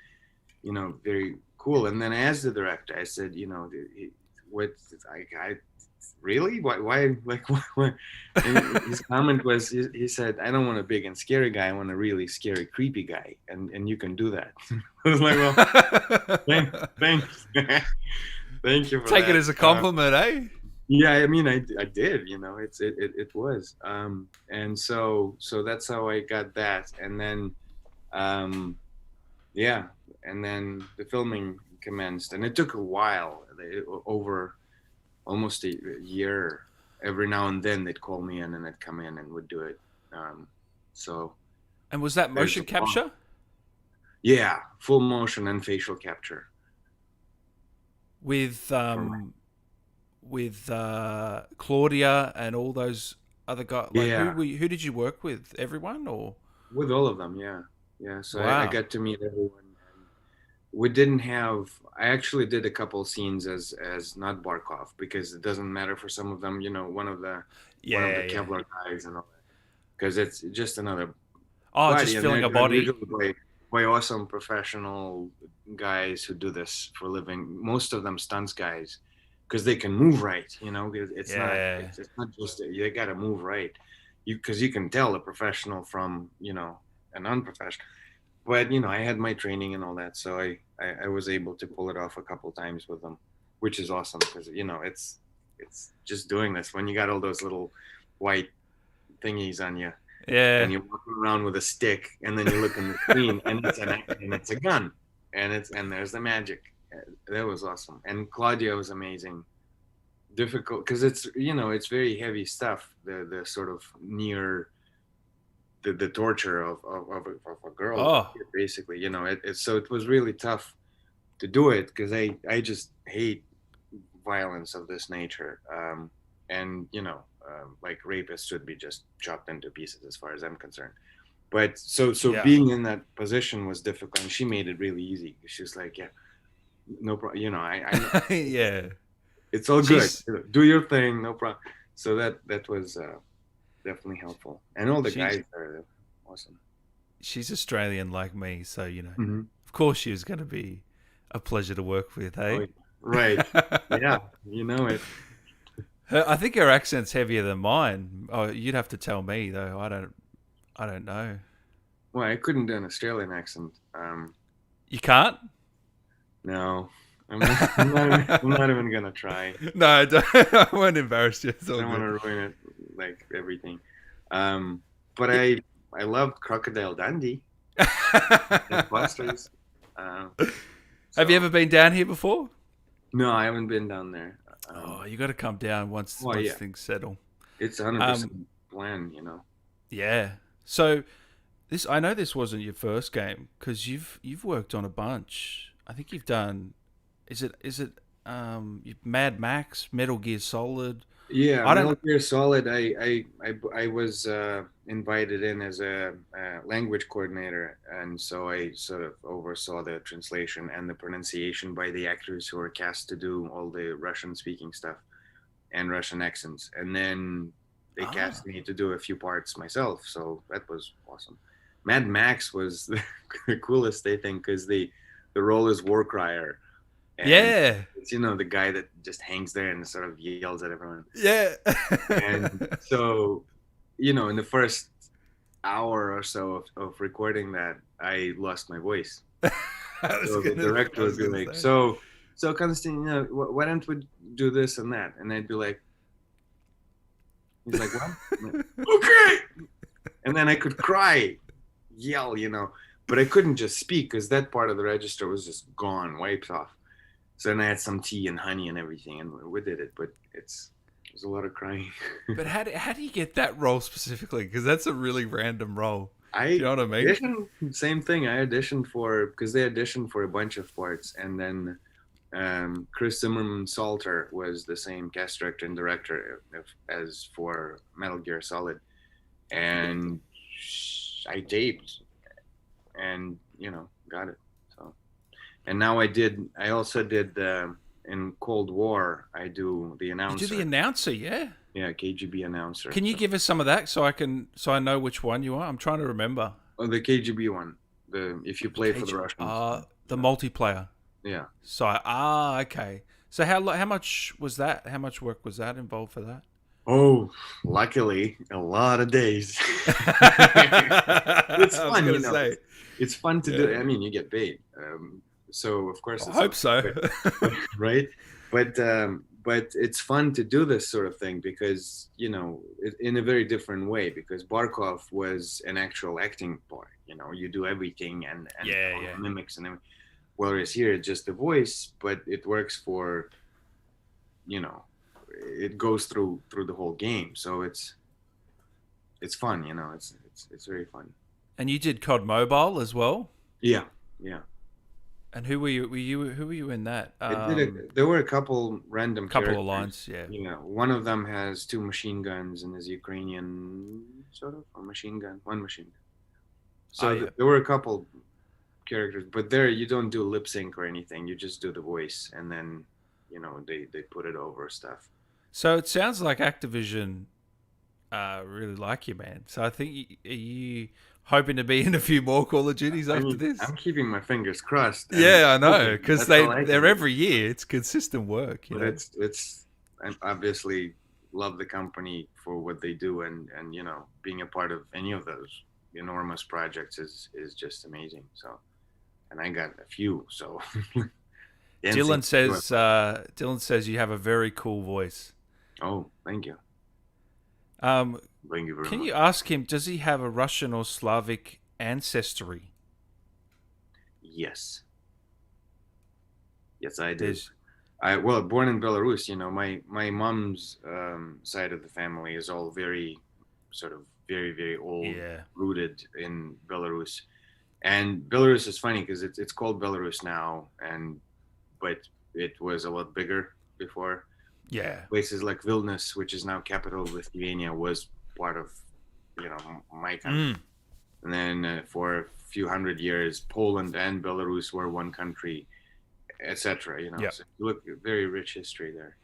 very cool. And then I asked the director, I said, I really? Why? Like, what? And his comment was, he said, I don't want a big and scary guy. I want a really scary, creepy guy. And you can do that. I was like, well, thanks. Thank you for Take that. it as a compliment, eh? Yeah, I mean, I did, it was. And so that's how I got that. And then, and then the filming commenced. And it took a while, over almost a year. Every now and then they'd call me in, and I'd come in and would do it. And was that motion capture? Yeah, full motion and facial capture. With Claudia and all those other guys. Like, who did you work with? Everyone, or? With all of them, yeah. So wow. I got to meet everyone. We didn't have. I actually did a couple scenes as not Barkov, because it doesn't matter for some of them. One of the Kevlar guys and all that, because it's just another. Body. Just filling a body. By awesome professional guys who do this for a living. Most of them stunts guys, because they can move right. It's not just they got to move right. Because you can tell a professional from a non-professional. But I had my training and all that, so I was able to pull it off a couple times with them, which is awesome, because it's just doing this when you got all those little white thingies on you, and you're walking around with a stick, and then you look in the screen, and it's a gun, and there's the magic. That was awesome. And Claudia was amazing. Difficult because it's it's very heavy stuff. The sort of near. The torture of a girl, basically, so it was really tough to do it, because I just hate violence of this nature, and like rapists should be just chopped into pieces as far as I'm concerned. But so being in that position was difficult, and she made it really easy. She was like, no problem, I yeah, it's all good, do your thing, no problem. So that was definitely helpful, and all the guys are awesome. She's Australian like me, so Mm-hmm. of course she was going to be a pleasure to work with. Hey, Oh, right? Yeah, you know it. I think her accent's heavier than mine. Oh, you'd have to tell me though. I don't know. Well, I couldn't do an Australian accent. You can't? No, I'm not even gonna try. No, I don't. I won't embarrass you. It's I all don't want good. to ruin it, like everything. But I loved Crocodile Dundee and Foster's. Have you So- ever been down here before? No, I haven't been down there. Oh, you got to come down once Well, yeah. things settle. It's 100% plan, Yeah. So I know this wasn't your first game because you've worked on a bunch. I think you've done. Is it Mad Max, Metal Gear Solid? Yeah, I don't- Metal Gear Solid. I was invited in as a language coordinator, and so I sort of oversaw the translation and the pronunciation by the actors who were cast to do all the Russian-speaking stuff and Russian accents. And then they cast me to do a few parts myself, so that was awesome. Mad Max was the coolest, I think, because the role is war crier. And Yeah. it's, the guy that just hangs there and sort of yells at everyone. Yeah. And so, in the first hour or so of recording that, I lost my voice. So the director would be like, so Konstantin, why don't we do this and that? And I'd be like, he's like, what? I'm like, okay. And then I could cry, yell, but I couldn't just speak because that part of the register was just gone, wiped off. So then I had some tea and honey and everything, and we did it. But it was a lot of crying. But how do you get that role specifically? Because that's a really random role. You know what I mean? Auditioned, same thing. I auditioned because they auditioned for a bunch of parts, and then Chris Zimmerman Salter was the same cast director and director as for Metal Gear Solid, and I taped, and got it. So, and now I also did in Cold War. I do the announcer. You do the announcer, yeah. Yeah, KGB announcer. Can you give us some of that so I know which one you are? I'm trying to remember. Oh, the KGB one. If you play for the Russians. The multiplayer. Yeah. So okay. So how much was that? How much work was that involved for that? Oh, luckily, a lot of days. It's fun, It's fun to do. I mean, you get paid, so of course. I hope so. Right, but it's fun to do this sort of thing because in a very different way. Because Barkov was an actual acting part. You do everything and mimics and everything. Whereas here it's just the voice, but it works for, it goes through the whole game. So it's fun, it's very fun. And you did COD Mobile as well? Yeah. And who were you in that? There were a couple random couple of lines, yeah. One of them has 2 machine guns and is Ukrainian sort of, or one machine gun. So there were a couple characters, but there you don't do lip sync or anything. You just do the voice, and then they put it over stuff. So it sounds like Activision really like you, man. So I think you hoping to be in a few more Call of Duties after this. I'm keeping my fingers crossed. Yeah, I know, because they're every year. It's consistent work. It's I obviously love the company for what they do, and being a part of any of those enormous projects is just amazing. So. And I got a few, so. Dylan says you have a very cool voice. Oh, thank you. Thank you very much. Can you ask him, does he have a Russian or Slavic ancestry? Yes, I did. Born in Belarus, my mom's side of the family is all very very old, rooted in Belarus. And Belarus is funny because it's called Belarus now, but it was a lot bigger before. Yeah. Places like Vilnius, which is now capital of Lithuania, was part of, my country. And then for a few hundred years, Poland and Belarus were one country, etc. So you look, very rich history there.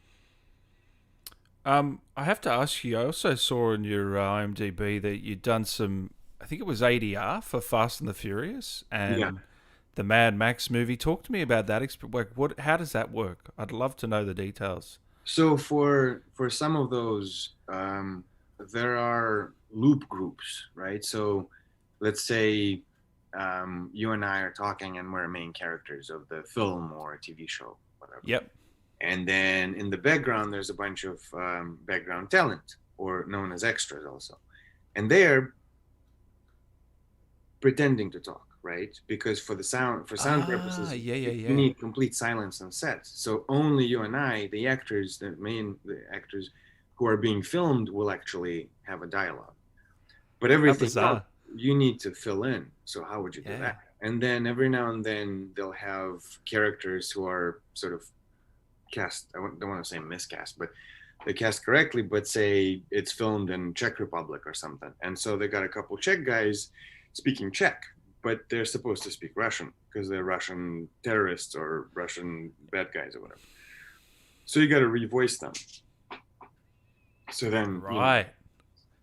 I have to ask you. I also saw in your IMDb that you'd done some I think it was ADR for Fast and the Furious and Yeah. the Mad Max movie. Talk to me about that. Like, how does that work? I'd love to know the details. So for some of those, there are loop groups, right? So let's say you and I are talking, and we're main characters of the film or TV show, whatever. Yep. And then in the background, there's a bunch of background talent, or known as extras, also, and they're pretending to talk, right? Because for sound purposes, you need complete silence on set. So only you and I, the actors, the actors who are being filmed, will actually have a dialogue. But everything else, you need to fill in. So how would you do that? And then every now and then they'll have characters who are sort of cast. I don't want to say miscast, but they cast correctly, but say it's filmed in Czech Republic or something. And so they got a couple Czech guys speaking Czech, but they're supposed to speak Russian because they're Russian terrorists or Russian bad guys or whatever. So you got to revoice them. So then, right.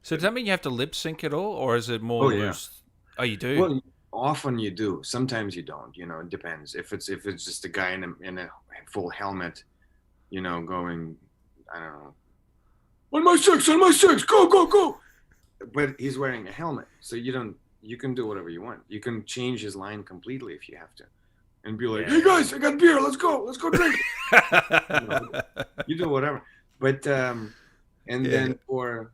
So does that mean you have to lip sync it all, or is it more loose? Oh, you do. Well, often you do. Sometimes you don't. It depends. If it's just a guy in a full helmet, going, I don't know, on my six, go. But he's wearing a helmet, so you can do whatever you want. You can change his line completely if you have to, and be like, "Hey guys, I got beer. Let's go drink." You do whatever. But then for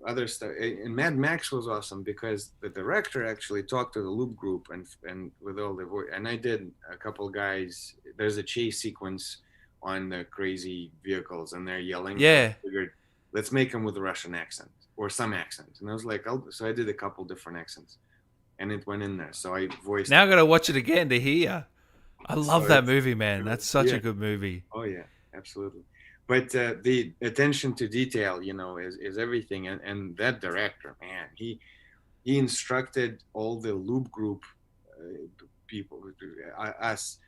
other stuff, and Mad Max was awesome because the director actually talked to the loop group and with all the voice. And I did a couple guys. There's a chase sequence on the crazy vehicles, and they're yelling. Yeah. I figured, let's make them with a Russian accent or some accent. And I was like, so I did a couple different accents, and it went in there. So I voiced. Now I got to watch it again to hear. I love that movie, man. That's such a good movie. Oh yeah, absolutely. But the attention to detail, is everything. And that director, man, he instructed all the loop group people, us,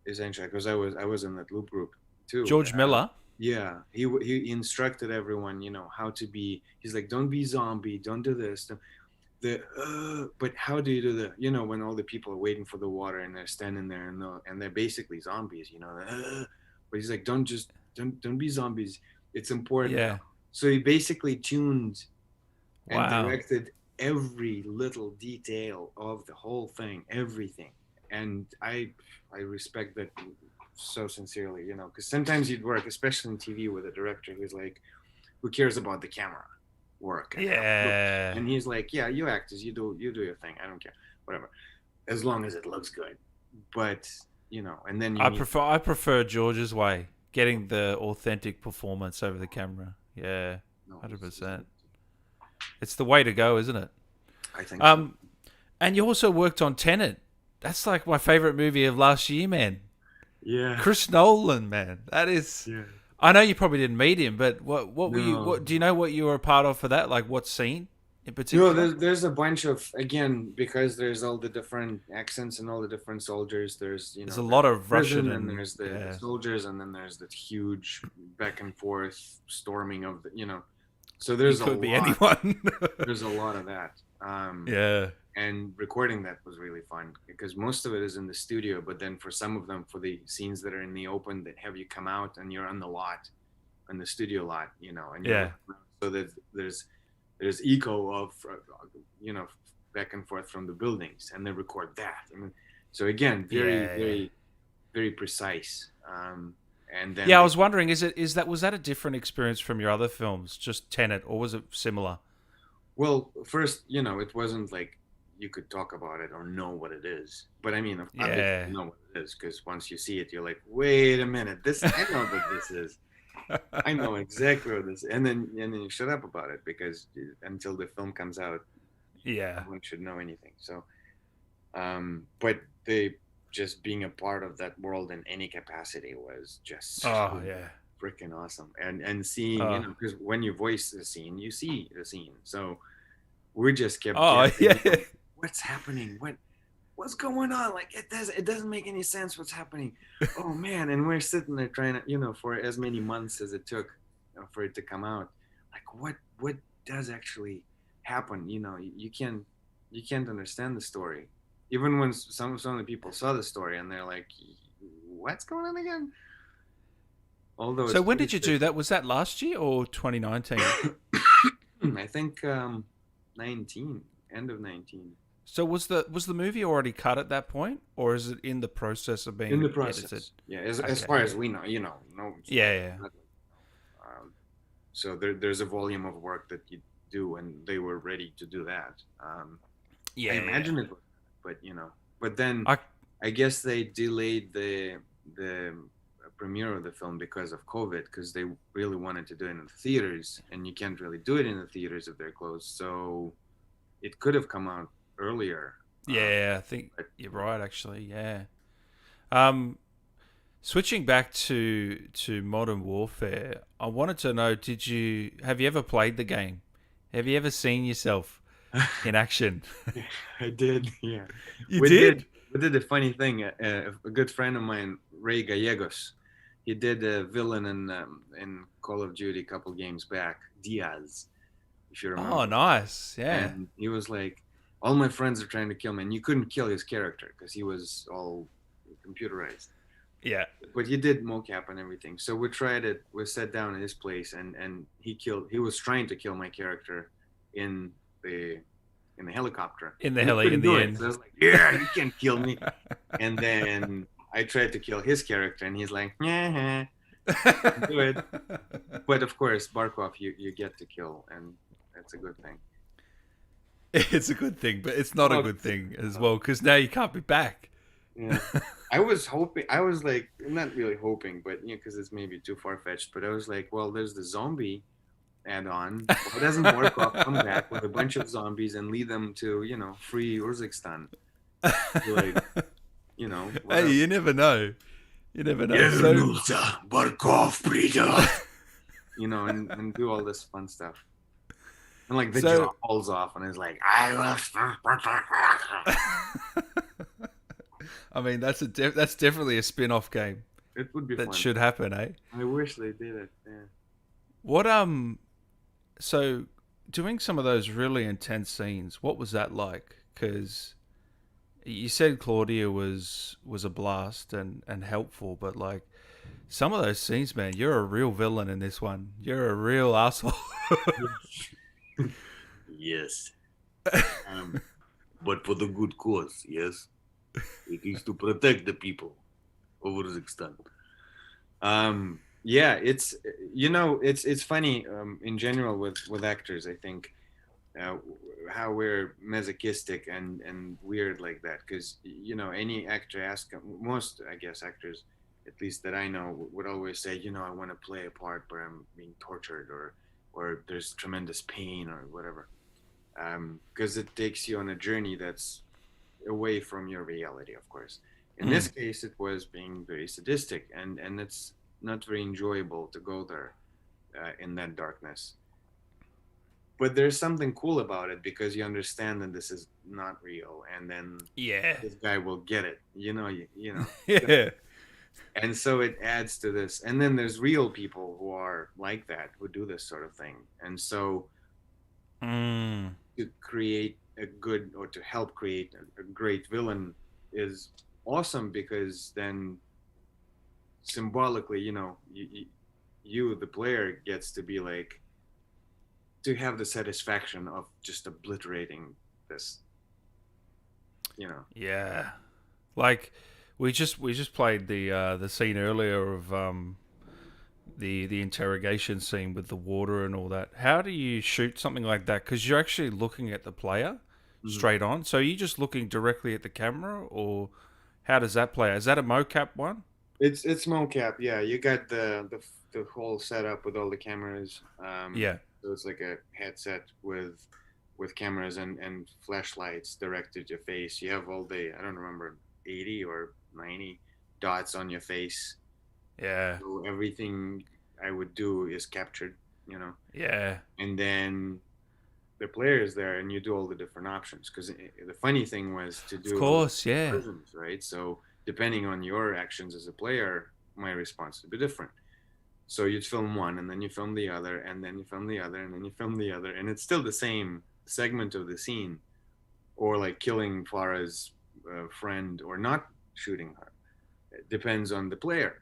essentially, because I was in that loop group too. George Miller. Yeah, he instructed everyone, how to be. He's like, don't be zombie, don't do this. But how do you do the? When all the people are waiting for the water and they're standing there and they're basically zombies, But he's like, don't be zombies. It's important. Yeah. So he basically tuned and Wow. directed every little detail of the whole thing, everything. And I respect that so sincerely, because sometimes you'd work, especially in TV, with a director who's like, who cares about the camera work? And he's like, yeah, you actors, you do your thing. I don't care, whatever, as long as it looks good. But and then I prefer George's way, getting the authentic performance over the camera. Yeah, 100%. It's the way to go, isn't it? I think. So. And you also worked on Tenet. That's like my favorite movie of last year, man. Yeah. Chris Nolan, man. That is. Yeah. I know you probably didn't meet him, but what were you? What do you know? What you were a part of for that? Like what scene in particular? No, there's a bunch of, again, because there's all the different accents and all the different soldiers. There's there's a lot of Russian and there's the soldiers, and then there's the huge back and forth storming of the So there's could be anyone. There's a lot of that. Yeah. And recording that was really fun because most of it is in the studio, but then for some of them, for the scenes that are in the open, that have you come out and you're on the lot, on the studio lot, and so that there's echo of back and forth from the buildings, and they record that. So again, very very precise. And then I was wondering, was that a different experience from your other films, just Tenet, or was it similar? Well, first, it wasn't like you could talk about it or know what it is. But I mean, obviously you know what it is, because once you see it, you're like, wait a minute, I know what this is. I know exactly what this is. And then you shut up about it, because until the film comes out, no one should know anything. So, but just being a part of that world in any capacity was just freaking awesome. And seeing, because when you voice the scene, you see the scene. So we just kept what's happening? What's going on? Like it doesn't make any sense what's happening. Oh man. And we're sitting there trying to, for as many months as it took for it to come out, like what does actually happened. You can't understand the story, even when some of the people saw the story and they're like, "What's going on again?" Although So when did you do that? Was that last year or 2019? I think 19, end of 19. So was the movie already cut at that point, or is it in the process of being In the process? edited? Yeah, as Okay. far as we know, no. Yeah. So there's a volume of work that you do, and they were ready to do that. Yeah. I imagine it, but then I guess they delayed the premiere of the film because of COVID, because they really wanted to do it in the theaters, and you can't really do it in the theaters if they're closed. So it could have come out earlier. Yeah, I think you're right. Actually, yeah. Switching back to Modern Warfare, I wanted to know: have you ever played the game? Have you ever seen yourself in action? I did. Yeah, you did. We did a funny thing. A good friend of mine, Ray Gallegos, he did a villain in Call of Duty a couple games back, Diaz, if you remember. Oh, nice. Yeah. And he was like, all my friends are trying to kill me, and you couldn't kill his character because he was all computerized. Yeah. But he did mocap and everything. So we tried it. We sat down in his place, and he was trying to kill my character in the helicopter. In the heli, in the end. So I was like, yeah, you can't kill me. And then I tried to kill his character, and he's like, yeah, do it. But of course, Barkov, you get to kill, and that's a good thing. It's a good thing, but it's not a good thing as well, because now you can't be back. Yeah. I was like, not really hoping, but because it's maybe too far-fetched, but I was like, well, there's the zombie add-on. Why doesn't Barkov come back with a bunch of zombies and lead them to, free Urzikstan? Like, Hey, you never know. You never know. Barkov, and do all this fun stuff. And like the jaw falls off, and it's like, I will. I mean, that's definitely a spin-off game. It would be that fun. Should happen, eh? I wish they did it. Yeah. What so doing some of those really intense scenes, what was that like? Because you said Claudia was a blast and helpful, but like some of those scenes, man, you're a real villain in this one. You're a real asshole. Yes. But for the good cause, yes. It is to protect the people of Urzikstan. Yeah, it's funny in general with actors. I think how we're masochistic and weird like that, because any actor most I guess actors, at least that I know, would always say, I want to play a part where I'm being tortured or there's tremendous pain or whatever, because it takes you on a journey that's away from your reality, of course. In this case, it was being very sadistic, and it's not very enjoyable to go there in that darkness. But there's something cool about it, because you understand that this is not real, and then this guy will get it. Yeah. And so it adds to this. And then there's real people who are like that, who do this sort of thing. And so to create to help create a great villain is awesome, because then symbolically, you the player gets to be like, to have the satisfaction of just obliterating this, Yeah, like we just played the scene earlier of the interrogation scene with the water and all that. How do you shoot something like that? Because you're actually looking at the player straight on. So are you just looking directly at the camera, or how does that play? Is that a mocap one? It's mocap. Yeah, you got the whole setup with all the cameras. So it's like a headset with cameras and flashlights directed at your face. You have all the, I don't remember, 80 or 90 dots on your face. Yeah. So everything I would do is captured, Yeah. And then the player is there, and you do all the different options. Because the funny thing was to do, of course, yeah, prisons, right? So depending on your actions as a player, my response would be different. So you'd film one, and then you film the other, and then you film the other, and then you film the other, and it's still the same segment of the scene, or like killing Farah's friend or not shooting her. It depends on the player.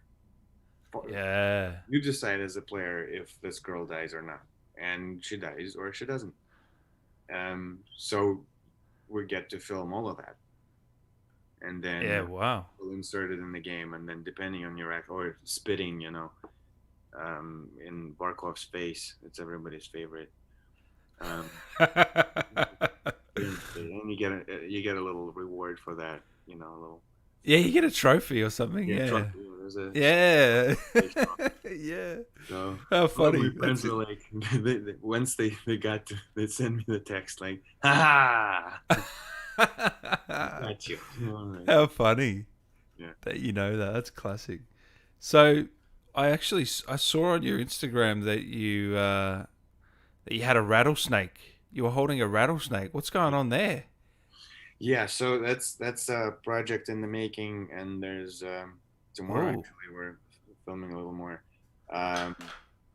Yeah. You decide as a player if this girl dies or not, and she dies or she doesn't. So we get to film all of that, and then Yeah. Wow. we'll insert it in the game, and then depending on your act or spitting, in Barkov's face, it's everybody's favorite. And you get a little reward for that, a little. Yeah, you get a trophy or something. Yeah. Trophy. Yeah. Yeah. So, how funny. My friends were like, once they send me the text like, ha ha, got you. How funny. Yeah. That you know that. That's classic. So I saw on your Instagram that you had a rattlesnake. You were holding a rattlesnake. What's going on there? Yeah, so that's a project in the making, and there's tomorrow Oh. actually we're filming a little more.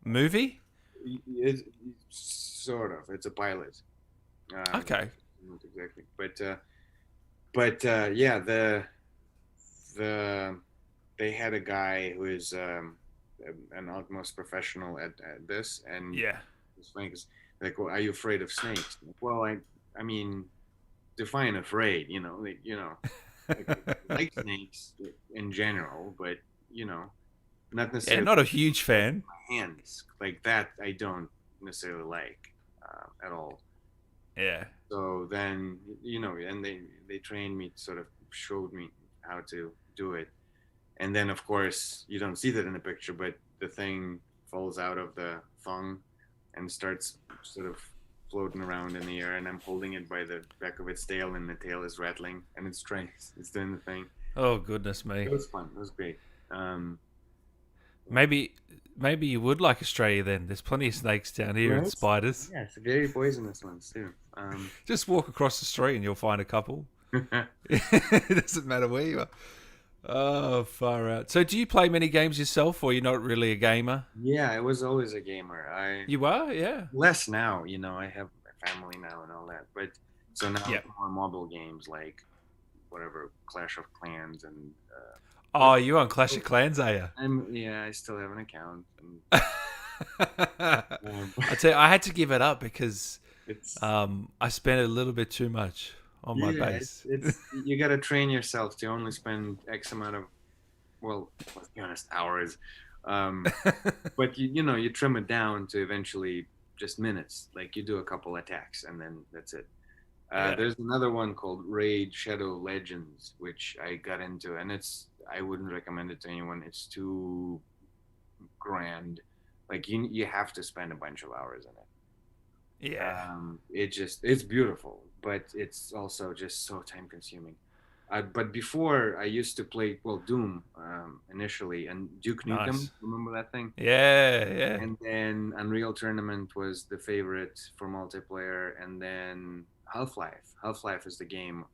Movie? It's sort of. It's a pilot. Okay. Not exactly, but yeah, the they had a guy who is an utmost professional at this, and Yeah. his friend is like, well, are you afraid of snakes? Well, I mean, define afraid, like snakes in general, but not Yeah, necessarily. not a huge fan. Hands like that, I don't necessarily like at all. Yeah. So then, and they trained me, sort of showed me how to do it, and then of course you don't see that in the picture, but the thing falls out of the thong and starts sort of floating around in the air, and I'm holding it by the back of its tail, and the tail is rattling, and it's doing the thing. Oh, goodness me. It was fun. It was great. Maybe you would like Australia then. There's plenty of snakes down here and Right? spiders. Yeah, it's very poisonous ones too. Just walk across the street and you'll find a couple. It doesn't matter where you are. Oh, far out. So do you play many games yourself, or you're not really a gamer? Yeah, I was always a gamer. You are? Yeah. Less now, I have a family now and all that. But so now Yeah. more mobile games like whatever, Clash of Clans, and Oh, you're on Clash of Clans, are you? I still have an account. And, I tell you, I had to give it up because it's I spent a little bit too much on my base. It's you got to train yourself to only spend X amount of, well, let's be honest, hours. But you trim it down to eventually just minutes. Like you do a couple attacks and then that's it. Yeah. There's another one called Raid Shadow Legends, which I got into, and I wouldn't recommend it to anyone. It's too grand. Like you have to spend a bunch of hours in it. Yeah. It's beautiful, but it's also just so time consuming. But before I used to play Doom initially, and Duke Nukem. Nice. Remember that thing? Yeah. And then Unreal Tournament was the favorite for multiplayer, and then Half-Life. Half-Life is the game.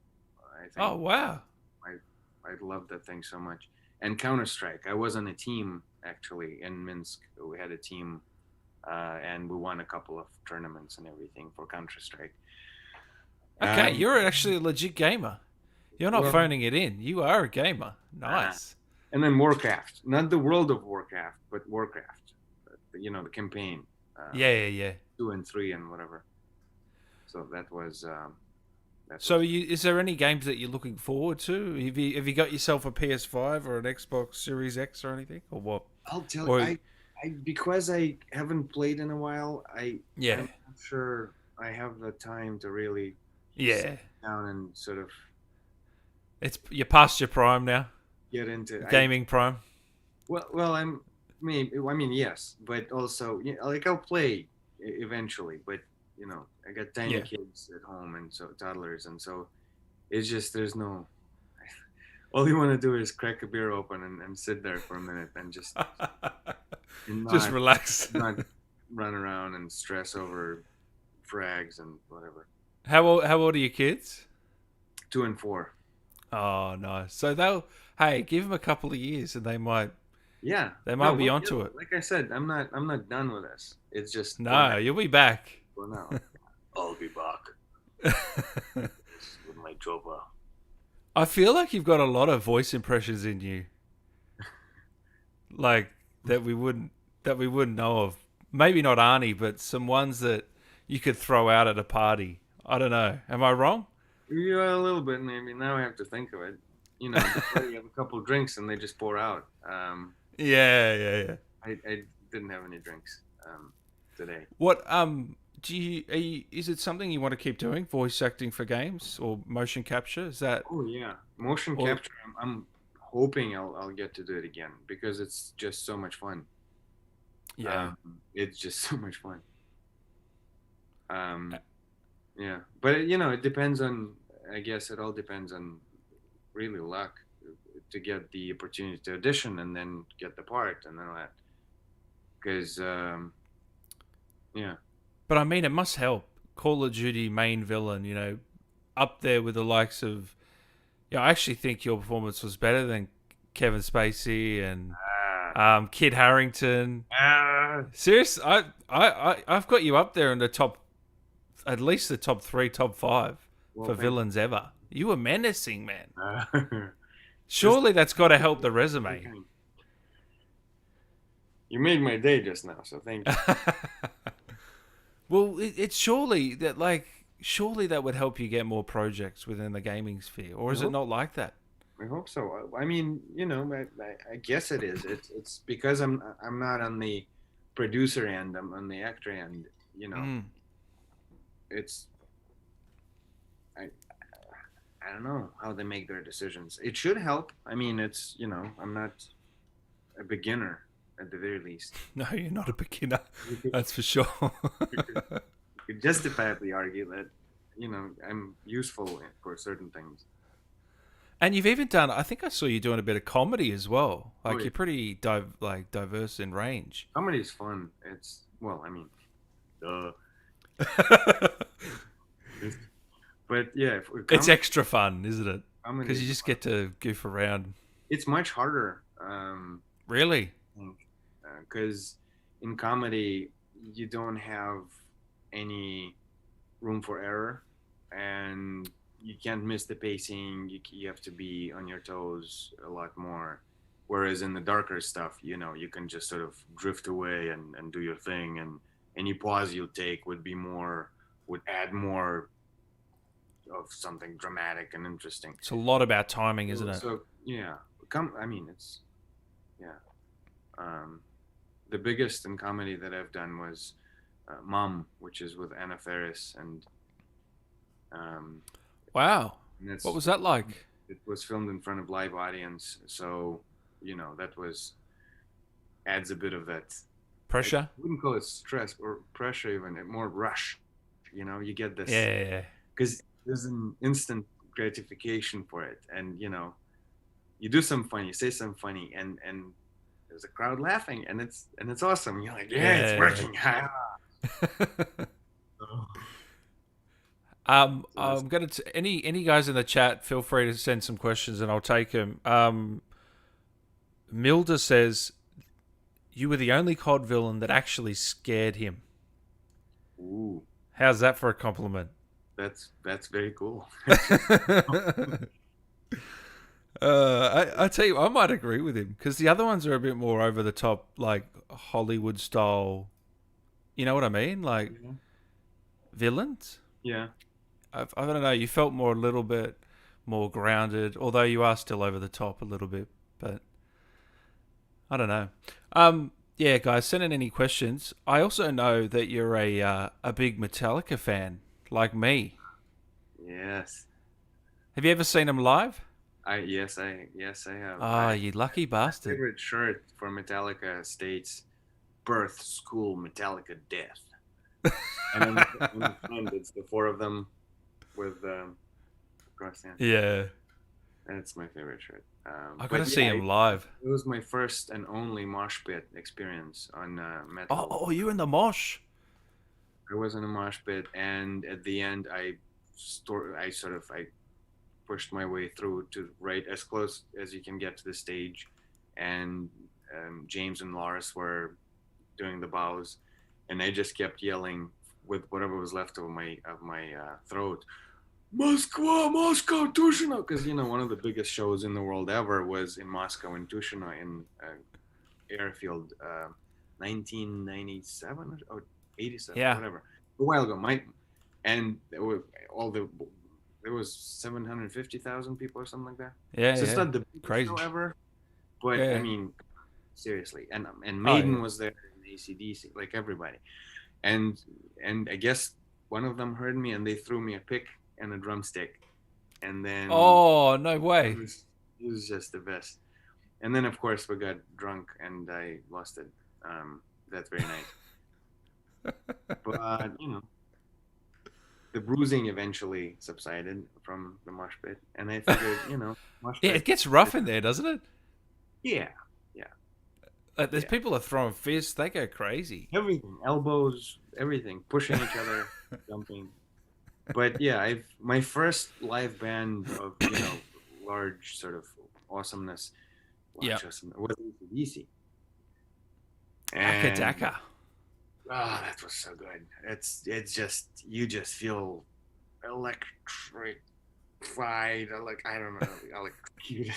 I think. Oh, wow. I love that thing so much. And Counter-Strike. I was on a team actually in Minsk. We had a team, and we won a couple of tournaments and everything for Counter-Strike. Okay, you're actually a legit gamer. You're not Well- phoning it in. You are a gamer. Nice. And then Warcraft, not the World of Warcraft, but Warcraft. The campaign. Yeah. 2 and 3 and whatever. So that was. So, is there any games that you're looking forward to? Have you got yourself a PS5 or an Xbox Series X or anything, or what? I'll tell Or- you, because I haven't played in a while. I'm Yeah. not sure I have the time to really Yeah. sit down and sort of You're past your prime now. get into Gaming prime. Well, I mean, yes, but also, like I'll play eventually, but I got tiny Yeah. kids at home and so toddlers, and so it's just there's no. All you want to do is crack a beer open and sit there for a minute and just Just relax. not run around and stress over frags and whatever. How old are your kids? 2 and 4. Oh, nice. So hey, give them a couple of years and they might Yeah, be onto it. Like I said, I'm not done with this. It's just No, you'll be back. for now. I'll be back with my chopper. I feel like you've got a lot of voice impressions in you, like that we wouldn't know of. Maybe not Arnie, but some ones that you could throw out at a party. I don't know. Am I wrong? Yeah, a little bit maybe. Now I have to think of it. You know, before you have a couple of drinks and they just pour out. Yeah. I didn't have any drinks today. What is it something you want to keep doing? Voice acting for games or motion capture? Is that? Oh yeah, motion capture. I'm hoping I'll get to do it again because it's just so much fun. Yeah, it's just so much fun. Yeah, but you know, it depends on. I guess it all depends on really luck to get the opportunity to audition and then get the part and all that. Because yeah. But I mean, it must help. Call of Duty main villain, you know, up there with the likes of. Yeah, I actually think your performance was better than Kevin Spacey and Kid Harington. Serious, I've got you up there in the top, at least the top 3, top 5 for villains ever. You were menacing, man. Surely that's got to help the resume. You made my day just now, so thank you. Well, it's surely that would help you get more projects within the gaming sphere, or is it not like that? I hope so. I mean, you know, I guess it is. It's because I'm not on the producer end. I'm on the actor end. You know, it's I don't know how they make their decisions. It should help. I mean, it's, you know, I'm not a beginner at the very least. No, you're not a beginner. That's for sure. You could justifiably argue that, you know, I'm useful for certain things. And you've even done, I think I saw you doing a bit of comedy as well. Like, you're pretty diverse in range. Comedy is fun. It's, well, I mean, but yeah. It's extra fun, isn't it? Because you just get to goof around. It's much harder. Really? Because in comedy, you don't have any room for error, and you can't miss the pacing. You have to be on your toes a lot more. Whereas in the darker stuff, you know, you can just sort of drift away and do your thing, and any pause you take would add more of something dramatic and interesting. It's a lot about timing, isn't it? So yeah, I mean, it's the biggest in comedy that I've done was Mom, which is with Anna Faris, and wow, what was that like? It was filmed in front of live audience, so you know that adds a bit of that pressure. I wouldn't call it stress or pressure, even more rush. You know, you get this because there's an instant gratification for it, and you know, you do something funny, you say something funny, and there's a crowd laughing, and it's awesome. You're like, it's working. I'm gonna any guys in the chat, feel free to send some questions and I'll take them. Milda says you were the only COD villain that actually scared him. Ooh, how's that for a compliment? That's very cool. I tell you, I might agree with him because the other ones are a bit more over the top, like Hollywood style. You know what I mean? Like villains. Yeah. I don't know. You felt a little bit more grounded, although you are still over the top a little bit. But I don't know. Yeah, guys, send in any questions. I also know that you're a big Metallica fan, like me. Yes. Have you ever seen them live? Yes, I have. Ah, you lucky bastard. My favorite shirt for Metallica states birth, school, Metallica, death. And then in the front, it's the 4 of them with cross hands. Yeah. That's my favorite shirt. I gotta see him live. It was my first and only mosh pit experience on metal. Oh, you're in the mosh. I was in a mosh pit, and at the end, I pushed my way through to right as close as you can get to the stage, and James and Lars were doing the bows, and I just kept yelling with whatever was left of my throat. Moscow, Tushino, because one of the biggest shows in the world ever was in Moscow in Tushino in airfield, 1997 or 87, whatever, a while ago. And there was 750,000 people or something like that. Yeah, so it's not the biggest crazy show ever, but Yeah. I mean, seriously, and Maiden was there, and AC/DC, like everybody, and I guess one of them heard me and they threw me a pick and a drumstick, and then Oh, no way. It was just the best. And then of course we got drunk and I lost it that very night. But the bruising eventually subsided from the mosh pit, and I figured mosh pit, Yeah, it gets rough in there, doesn't it? yeah There's people that throw fists, they go crazy. everything, elbows, everything, pushing each other, jumping. But yeah, my first live band of large sort of awesomeness was AC/DC. Akadaka. Oh, that was so good. It's just, you just feel electrified, like, I don't know, electrocuted.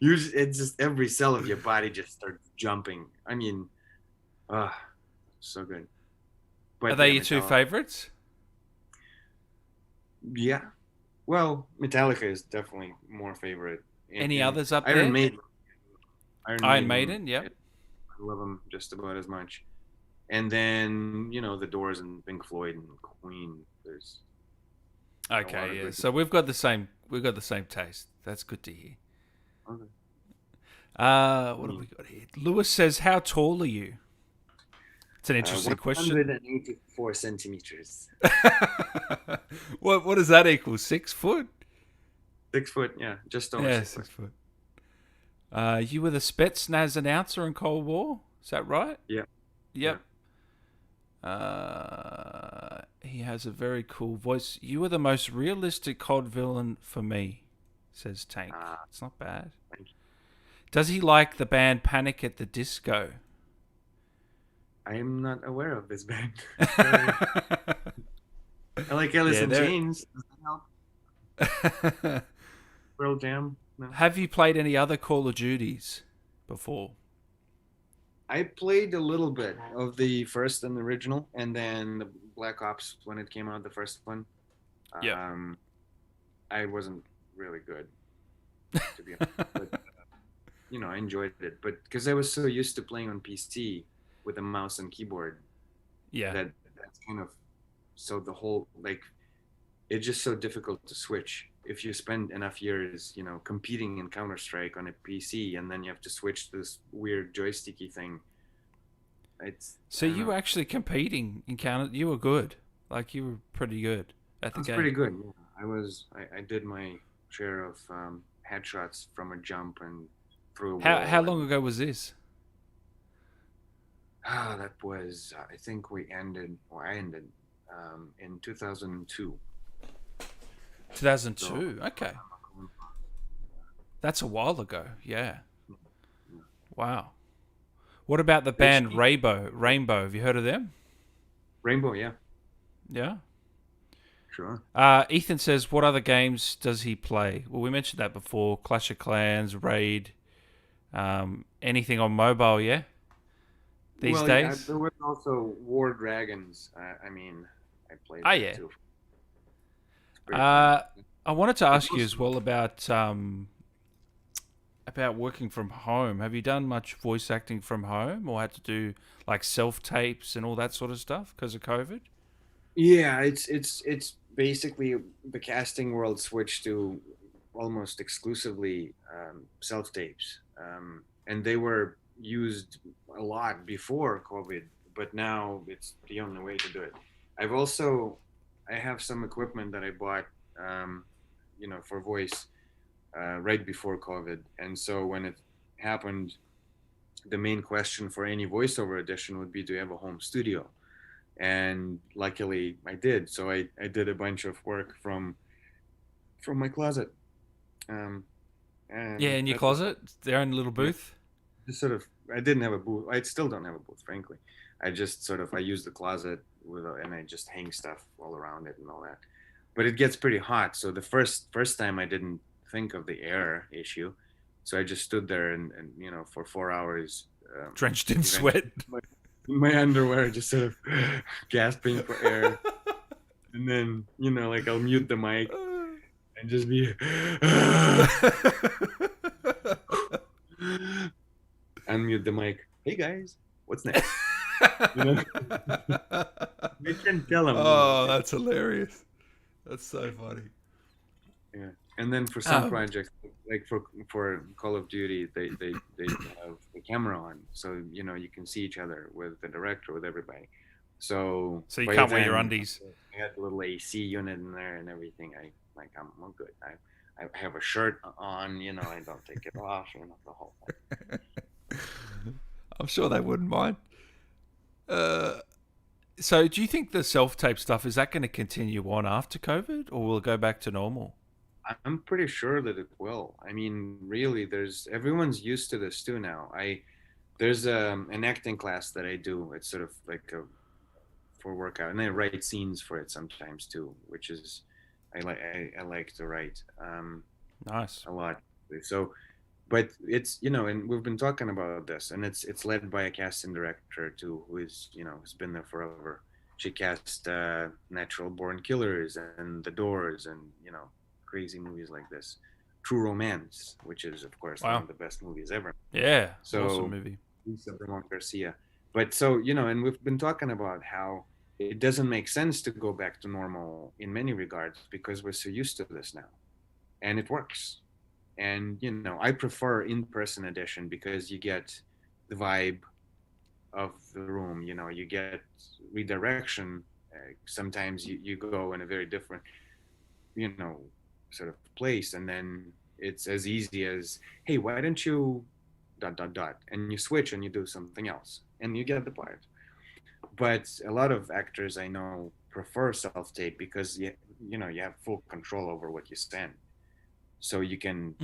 It's just every cell of your body just starts jumping. I mean, so good. But Are they your two favorites? Yeah. Well, Metallica is definitely more favorite. Any others up Iron there? Maiden. Iron Maiden, yep. I love them just about as much. And then, the Doors and Pink Floyd and Queen. There's Okay, yeah. So we've got the same taste. That's good to hear. Okay. What have we got here? Lewis says, "How tall are you?" It's an interesting question. 184 centimeters. What does that equal? 6 foot? 6 foot, yeah, just over 6 foot. You were the Spetsnaz announcer in Cold War. Is that right? Yeah. Yep. He has a very cool voice. You were the most realistic COD villain for me, says Tank. It's not bad. Thank you. Does he like the band Panic at the Disco? I am not aware of this band. I like Alice in Chains. Does that help? Pearl Jam? No. Have you played any other Call of Duties before? I played a little bit of the first and original, and then the Black Ops when it came out, the first one. Yeah. I wasn't really good, to be honest. But, I enjoyed it. But because I was so used to playing on PC with a mouse and keyboard, that's kind of, so the whole, it's just so difficult to switch. If you spend enough years, competing in Counter-Strike on a PC, and then you have to switch to this weird joysticky thing. So you were actually competing in Counter. You were good. You were pretty good at the game. Pretty good. Yeah. I did my share of headshots from a jump and through a wall. How long ago was this? That was, I think I ended in 2002. 2002. So, okay. That's a while ago. Yeah. Wow. What about the band Rainbow? Have you heard of them? Rainbow, yeah. Yeah. Sure. Ethan says, what other games does he play? Well, we mentioned that before. Clash of Clans, Raid, anything on mobile, yeah? These days? Yeah, there was also War Dragons. I played that too. I wanted to ask you as well about working from home. Have you done much voice acting from home, or had to do self-tapes and all that sort of stuff because of COVID? Yeah, it's basically the casting world switched to almost exclusively self-tapes, and they were used a lot before COVID, but now it's the only way to do it. I have some equipment that I bought, for voice right before COVID. And so when it happened, the main question for any voiceover audition would be, do you have a home studio? And luckily I did. So I did a bunch of work from my closet. And in your closet? Their own little booth? Just I didn't have a booth. I still don't have a booth, frankly. I just I used the closet and I just hang stuff all around it and all that. But it gets pretty hot. So the first time I didn't think of the air issue, so I just stood there and for 4 hours, Drenched in sweat. My underwear, just sort of gasping for air, and then like I'll mute the mic and just be unmute the mic. Hey guys, what's next? You can tell them. Oh, that's hilarious. That's so funny. Yeah, and then for some projects, like for Call of Duty, they have the camera on, so you can see each other with the director, with everybody. So you can't wear your undies. I had a little AC unit in there and everything. I'm good. I have a shirt on, I don't take it off, the whole thing. I'm sure they wouldn't mind. So do you think the self-tape stuff, is that going to continue on after COVID, or will it go back to normal? I'm pretty sure that it will. I mean, really, everyone's used to this too now. There's an acting class that I do. It's sort of like for workout, and I write scenes for it sometimes too, which is I like to write nice a lot. So, but it's and we've been talking about this, and it's led by a casting director too, who is has been there forever. She cast Natural Born Killers and The Doors, and crazy movies like this. True Romance, which is of course one of the best movies ever. Yeah, so awesome movie. Lisa Bramon Garcia. But so and we've been talking about how it doesn't make sense to go back to normal in many regards because we're so used to this now, and it works. And I prefer in-person edition because you get the vibe of the room. You get redirection. Sometimes you go in a very different sort of place, and then it's as easy as, hey, why don't you ... and you switch and you do something else and you get the part. But a lot of actors I know prefer self-tape because you have full control over what you send, so you can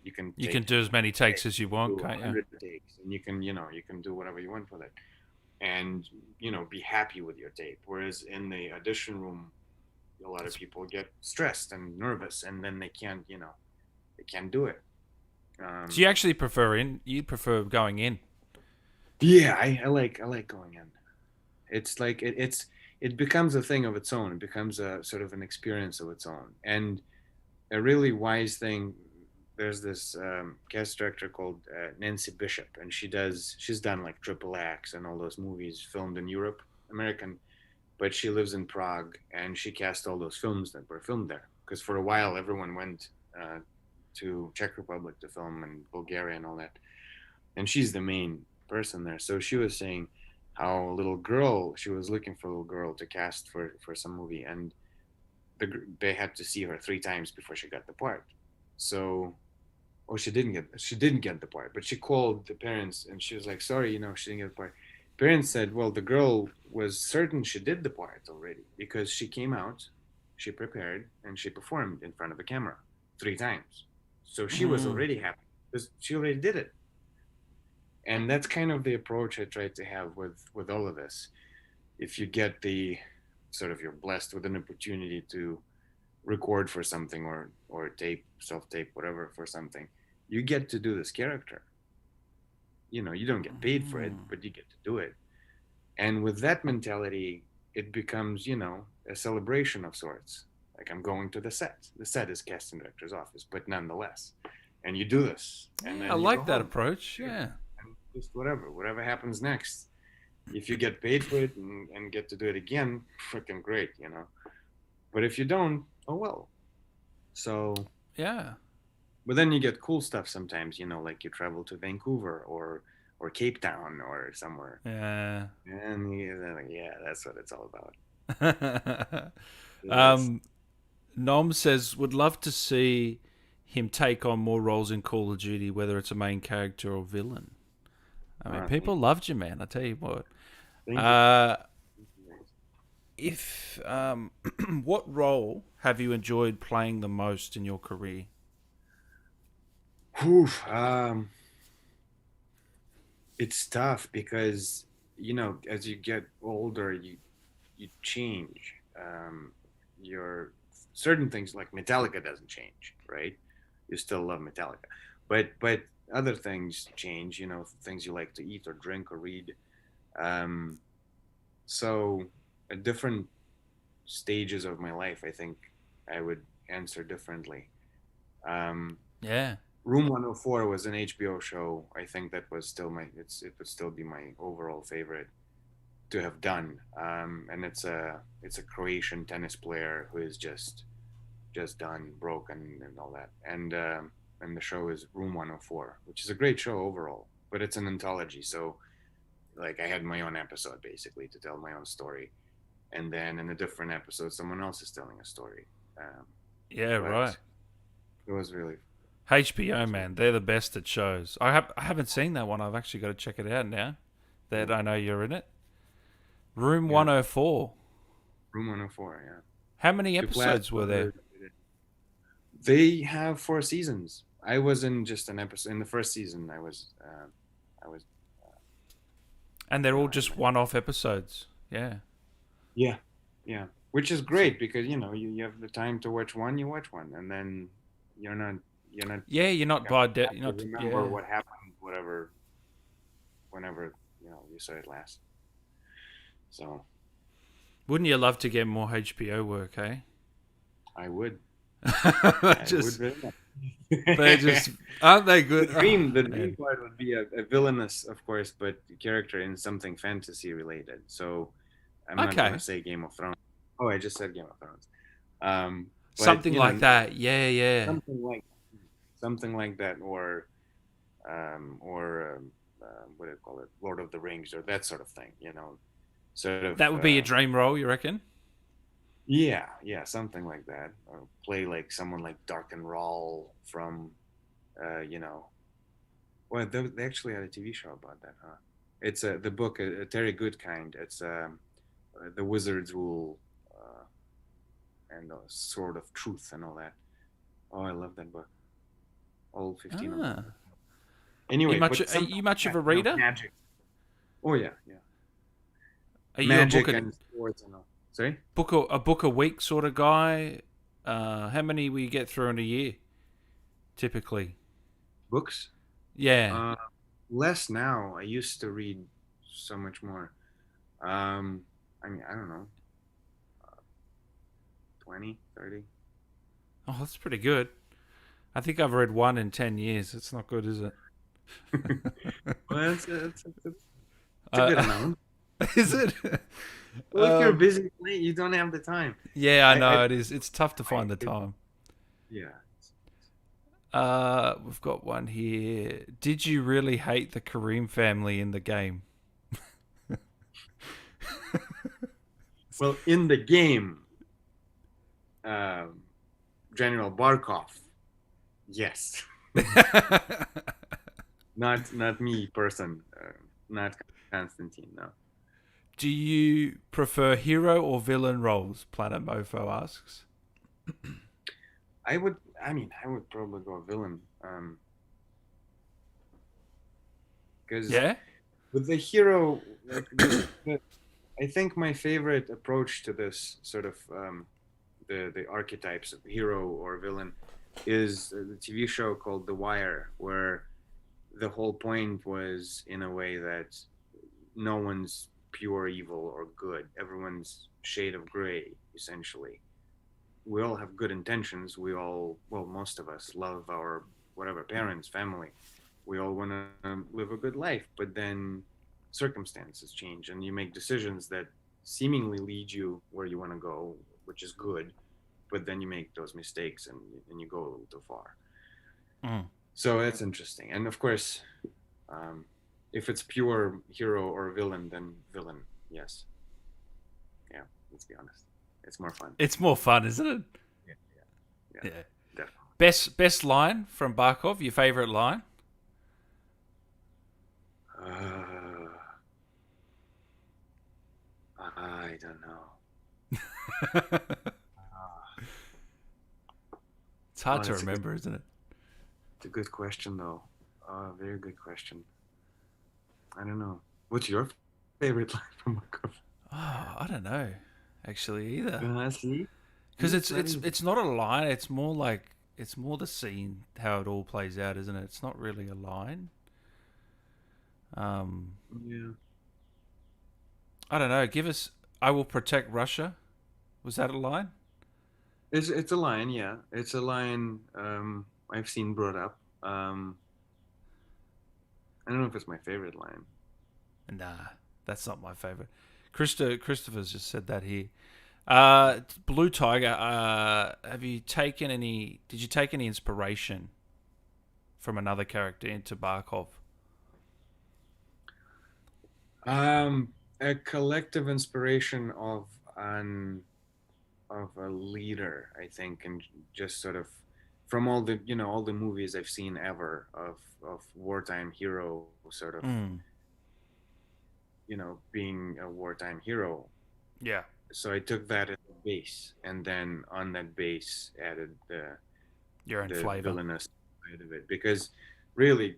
you can do as many takes as you want, can't you? Takes, and you can do whatever you want with it, and be happy with your tape. Whereas in the audition room, a lot of people get stressed and nervous, and then they can't do it. So you actually prefer going in? Yeah, I like going in. It's like it becomes a thing of its own. It becomes a sort of an experience of its own, and a really wise thing. There's this cast director called Nancy Bishop, and she's done like Triple X and all those movies filmed in Europe, American, but she lives in Prague, and she cast all those films that were filmed there. Because for a while, everyone went to Czech Republic to film, and Bulgaria and all that, and she's the main person there. So she was saying how she was looking for a little girl to cast for some movie, and they had to see her 3 times before she got the part. So she didn't get the part, but she called the parents and she was like, sorry, she didn't get the part. Parents said, well, the girl was certain she did the part already because she came out, she prepared, and she performed in front of the camera 3 times. So she was already happy because she already did it. And that's kind of the approach I try to have with all of this. If you get you're blessed with an opportunity to record for something or tape, self-tape, whatever, for something, you get to do this character. You don't get paid for it, but you get to do it. And with that mentality, it becomes, a celebration of sorts. Like, I'm going to the set. The set is casting director's office, but nonetheless. And you do this. And then I like that approach, yeah. And just whatever happens next. If you get paid for it and get to do it again, freaking great, But if you don't, oh well. So yeah. But then you get cool stuff sometimes, like you travel to Vancouver or Cape Town or somewhere. Yeah. And you're like, yeah, that's what it's all about. Nom says, would love to see him take on more roles in Call of Duty, whether it's a main character or villain. I mean, people loved you, man. I tell you what. If what role have you enjoyed playing the most in your career? It's tough because you know, as you get older, you change. Your certain things like Metallica doesn't change, right? You still love Metallica, but other things change. You know, things you like to eat or drink or read. Um, so at different stages of my life, I think I would answer differently. Um, Yeah. Room 104 was an HBO show. I think that was still it would still be my overall favorite to have done. And it's a Croatian tennis player who is just done, broken, and all that. And the show is Room 104, which is a great show overall. But it's an anthology, so like I had my own episode basically to tell my own story, and then in a different episode, someone else is telling a story. Yeah, right. It was really HBO, man, they're the best at shows. I haven't seen that one. I've actually got to check it out now that I know you're in it. Room 104. Room 104, yeah. How many episodes were there? They have 4 seasons. I was in just an episode in the first season. I was. And they're all just one-off episodes. Yeah. Yeah, yeah. Which is great because you know you have the time to watch one, you watch one, and then you're not. Yeah, you're not by You're you're not. remember what happened, whatever. Whenever you saw it last. So. Wouldn't you love to get more HBO work, eh? I would. Just, they just aren't they good? The dream part would be a villainous, of course, but character in something fantasy related. So I'm not going to say Game of Thrones. Oh, I just said Game of Thrones. But, something like that. Yeah, yeah. Something like that, or what do you call it? Lord of the Rings, or that sort of thing. You know, sort of. That would be your dream role, you reckon? Yeah, something like that. Or play like someone like Dark and Rawl from, well, they actually had a TV show about that, huh? It's the book, Terry Goodkind. It's The Wizard's Rule, and the Sword of Truth and all that. Oh, I love that book. All 15 of them. Anyway, are you much of a reader? Magic. Oh yeah. Are you magic a book and sports and all. Sorry? A book a week sort of guy? How many will you get through in a year, typically? Books? Yeah. Less now. I used to read so much more. I mean, I don't know. 20, 30. Oh, that's pretty good. I think I've read 1 in 10 years. It's not good, is it? Well, it's a good amount. Is it? Well, if you're busy, you don't have the time. Yeah, I know it is. It's tough to find the time. Yeah. We've got one here. Did you really hate the Kareem family in the game? Well, in the game, General Barkov, yes. Not me, person. Not Konstantin, no. Do you prefer hero or villain roles? Planet Mofo asks. I would probably go villain. Because with the hero, I think my favorite approach to this sort of the archetypes of hero or villain is the TV show called The Wire, where the whole point was in a way that no one's pure evil or good. Everyone's shade of gray, essentially. We all have good intentions. We all, well, most of us love our parents, family. We all want to live a good life, but then circumstances change and you make decisions that seemingly lead you where you want to go, which is good, but then you make those mistakes and you go a little too far. So that's interesting. And of course, if it's pure hero or villain, then villain, yes. Yeah, let's be honest. It's more fun. It's more fun, isn't it? Yeah. Definitely. Best line from Barkov, your favorite line? I don't know. It's hard to remember, isn't it? It's a good question, though. Very good question. I don't know. What's your favorite line from Barkov? Oh, I don't know, actually either. See? Because it's not a line. It's more like it's more the scene, how it all plays out, isn't it? It's not really a line. Yeah. I don't know. Give us. I will protect Russia. Was that a line? It's a line, yeah. It's a line I've seen brought up. I don't know if it's my favorite line. Nah, that's not my favorite. Christopher's just said that here. Blue Tiger. Have you taken any? Did you take any inspiration from another character into Barkov? A collective inspiration of a leader, I think, and just sort of from all the movies I've seen ever of wartime hero sort of being a wartime hero. Yeah. So I took that as a base, and then on that base added Your own the flavor. villainous side of it, because really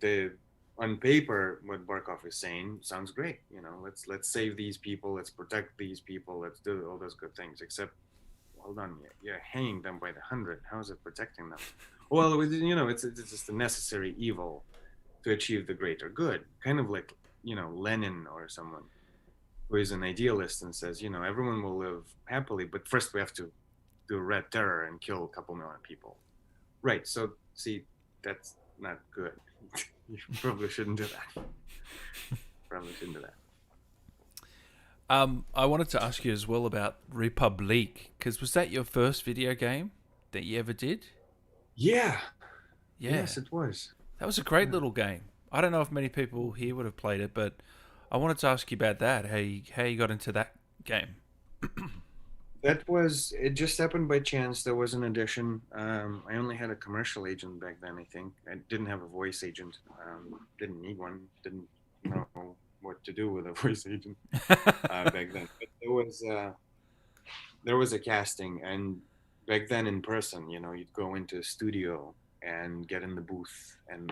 on paper what Barkov is saying sounds great. Let's save these people, let's protect these people, let's do all those good things. Except, hold on, you're hanging them by the hundred. How is it protecting them? Well, it's just a necessary evil to achieve the greater good. Kind of like Lenin or someone who is an idealist and says, everyone will live happily, but first we have to do Red Terror and kill a couple million people. Right. So see, that's not good. You probably shouldn't do that. I wanted to ask you as well about Republique, because was that your first video game that you ever did? Yeah. Yeah. Yes, it was. That was a great little game. I don't know if many people here would have played it, but I wanted to ask you about that. How you got into that game? It just happened by chance. There was an edition. I only had a commercial agent back then, I think. I didn't have a voice agent. Didn't need one. Didn't know what to do with a voice agent back then. But there was a casting, and back then in person, you'd go into a studio and get in the booth and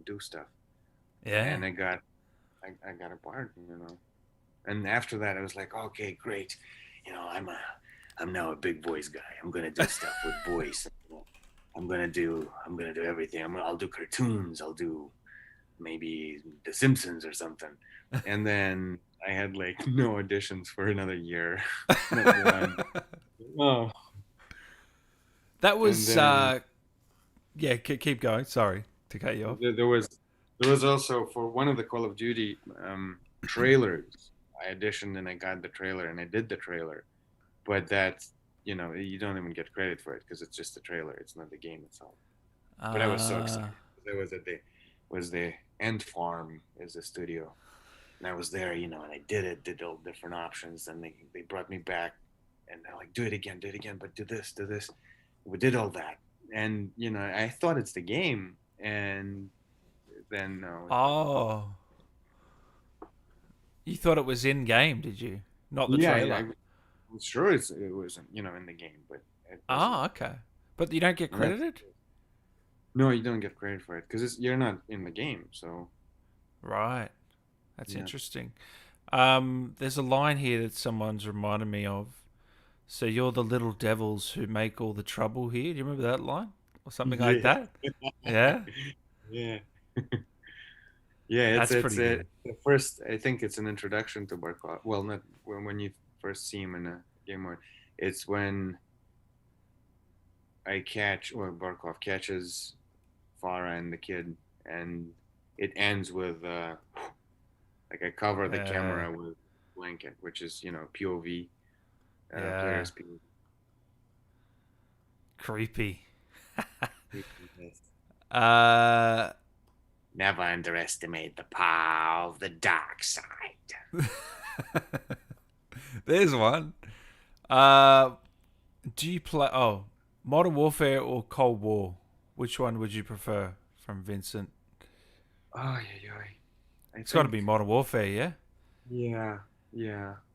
do stuff. Yeah. And I got a part, And after that, I was like, okay, great. I'm now a big voice guy. I'm gonna do stuff with voice. I'm gonna do everything. I'll do cartoons. I'll do maybe The Simpsons or something. And then I had like no auditions for another year. Not one. Oh. That was yeah. Keep going. Sorry to cut you off. There was also for one of the Call of Duty trailers. I auditioned and I got the trailer and I did the trailer, but that's you don't even get credit for it because it's just the trailer. It's not the game itself. But I was so excited. There was the Ant Farm is the studio, and I was there, and I did all different options, and they brought me back, and they're like, do it again, but do this. We did all that, and I thought it's the game, and then no. Oh. You thought it was in game, did you? Not the trailer. I'm sure it was in the game, but okay. But you don't get credited? No, you don't get credit for it because you're not in the game. So, right, that's interesting. There's a line here that someone's reminded me of. So you're the little devils who make all the trouble here. Do you remember that line or something like that? Yeah. Yeah. Yeah, it's pretty good. The first. I think it's an introduction to Barkov. Well, not when you first see him in a game mode. It's when Barkov catches Farah and the kid, and it ends with like I cover the camera with blanket, which is POV. Players POV. Creepy. Never underestimate the power of the dark side. There's one. Do you play Modern Warfare or Cold War? Which one would you prefer from Vincent? Oh yeah. It's got to be Modern Warfare, yeah. Yeah.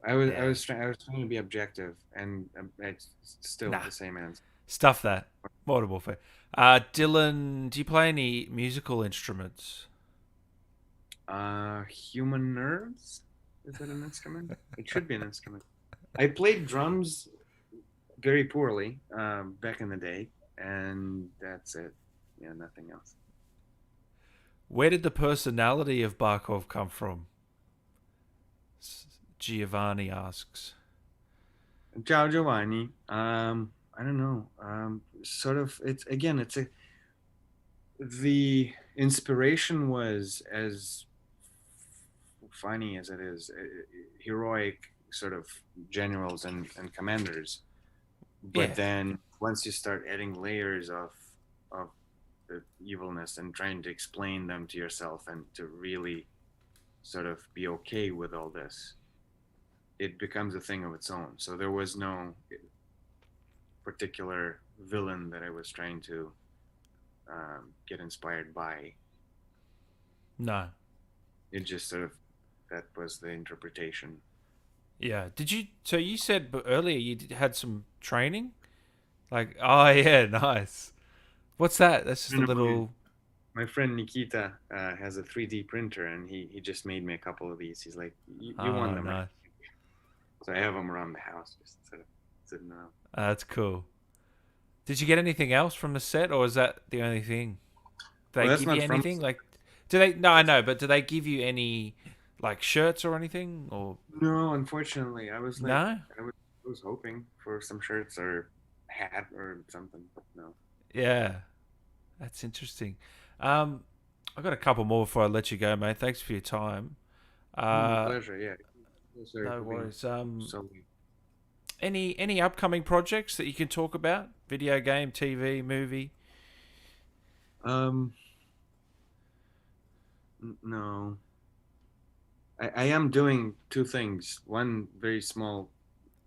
I was trying to be objective, and it's still the same answer. Stuff that. Modern Warfare. Dylan, do you play any musical instruments? Human nerves. Is that an instrument? It should be an instrument. I played drums very poorly back in the day, and that's it. Yeah, nothing else. Where did the personality of Barkov come from? Giovanni asks. Ciao Giovanni. I don't know. Sort of. It's the inspiration was as funny as it is, heroic sort of generals and commanders. But Yeah. then once you start adding layers of the evilness and trying to explain them to yourself and to really sort of be okay with all this, it becomes a thing of its own. So there was no particular villain that I was trying to get inspired by. No. It just sort of, that was the interpretation. Yeah. Did you? So you said earlier you had some training. Like, oh yeah, nice. What's that? That's just a little. My friend Nikita has a 3D printer, and he just made me a couple of these. He's like, you want them, nice. right? So I have them around the house, just sort of sitting around. That's cool. Did you get anything else from the set, or is that the only thing? Do they give you anything? Like, do they? No, I know, but do they give you any, like, shirts or anything? Or no, unfortunately, I was like, no. I was hoping for some shirts or hat or something, but no. Yeah, that's interesting. I've got a couple more before I let you go, mate. Thanks for your time. Pleasure. Yeah. No worries. So any upcoming projects that you can talk about? Video game, TV, movie? No. I am doing two things. One very small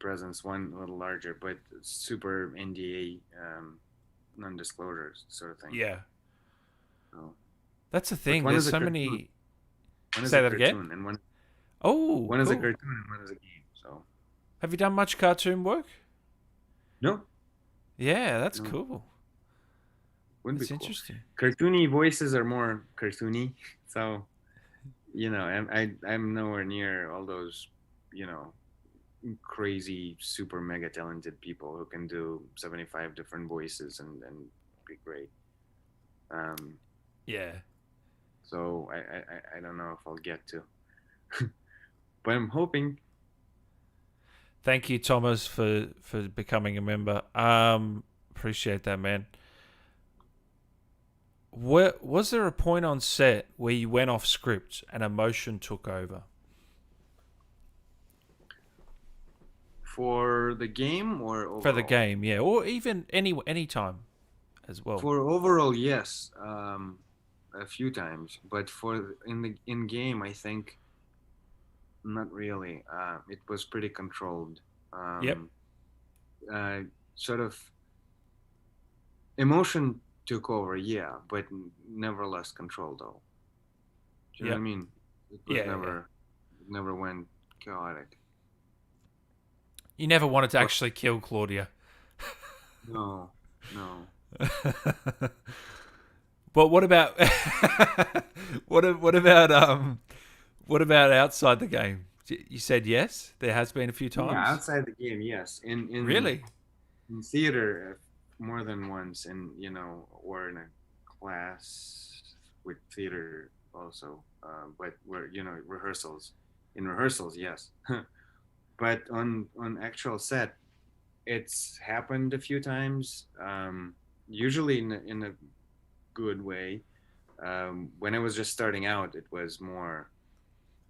presence, one a little larger, but super NDA, non-disclosure sort of thing. Yeah. So, that's the thing. There's so many. Say that again. And one. Oh, one is a cartoon and one is a game. So. Have you done much cartoon work? No. Yeah, that's cool. Wouldn't that's be cool. Interesting. Cartoony voices are more cartoony, so I'm nowhere near all those, crazy, super mega talented people who can do 75 different voices and be great. Yeah. So I don't know if I'll get to, but I'm hoping. Thank you, Thomas, for becoming a member. Appreciate that, man. Was there a point on set where you went off script and emotion took over? For the game or overall? For the game, yeah, or even any time as well. For overall, yes, a few times, but for in game, I think not really. It was pretty controlled. Yep. Sort of emotion took over, yeah, but nevertheless controlled though. Do you know what I mean? It was never went chaotic. You never wanted to actually kill Claudia. No. But what about what about outside the game? You said yes. There has been a few times. Yeah, outside the game, yes. In really in theater more than once, and or in a class with theater also. But we're rehearsals. In rehearsals, yes. But on actual set, it's happened a few times. Usually in a good way. When I was just starting out, it was more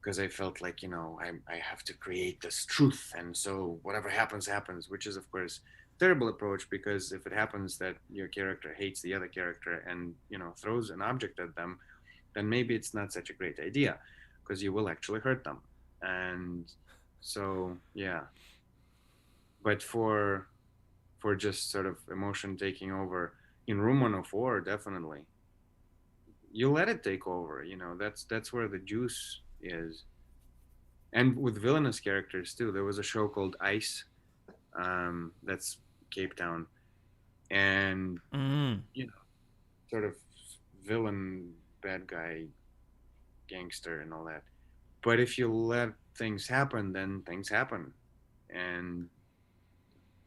because I felt like I have to create this truth, and so whatever happens, which is of course a terrible approach, because if it happens that your character hates the other character and throws an object at them, then maybe it's not such a great idea, because you will actually hurt them. And so yeah, but for just sort of emotion taking over in Room 104, definitely you let it take over. That's where the juice is. And with villainous characters too, there was a show called Ice, that's Cape Town, and sort of villain, bad guy, gangster and all that. But if you let things happen, then things happen.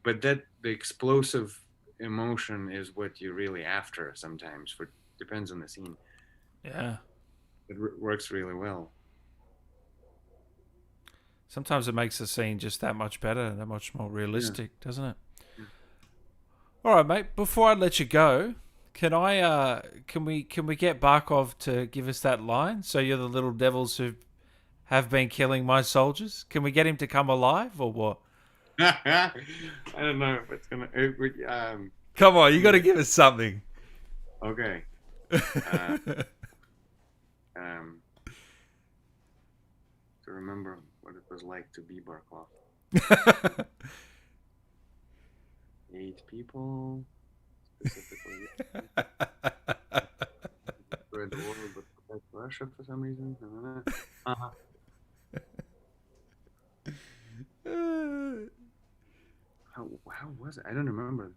But that the explosive emotion is what you're really after sometimes. Depends on the scene. Yeah. It works really well. Sometimes it makes the scene just that much better, that much more realistic, doesn't it? Yeah. All right, mate. Before I let you go, can we get Barkov to give us that line? So you're the little devils who have been killing my soldiers. Can we get him to come alive or what? I don't know if it's gonna. Come on, you got to give us something. Okay. To remember what it was like to be Barkov. 8 people, specifically. Spread the war, but protect Russia for some reason. Uh-huh. How was it? I don't remember.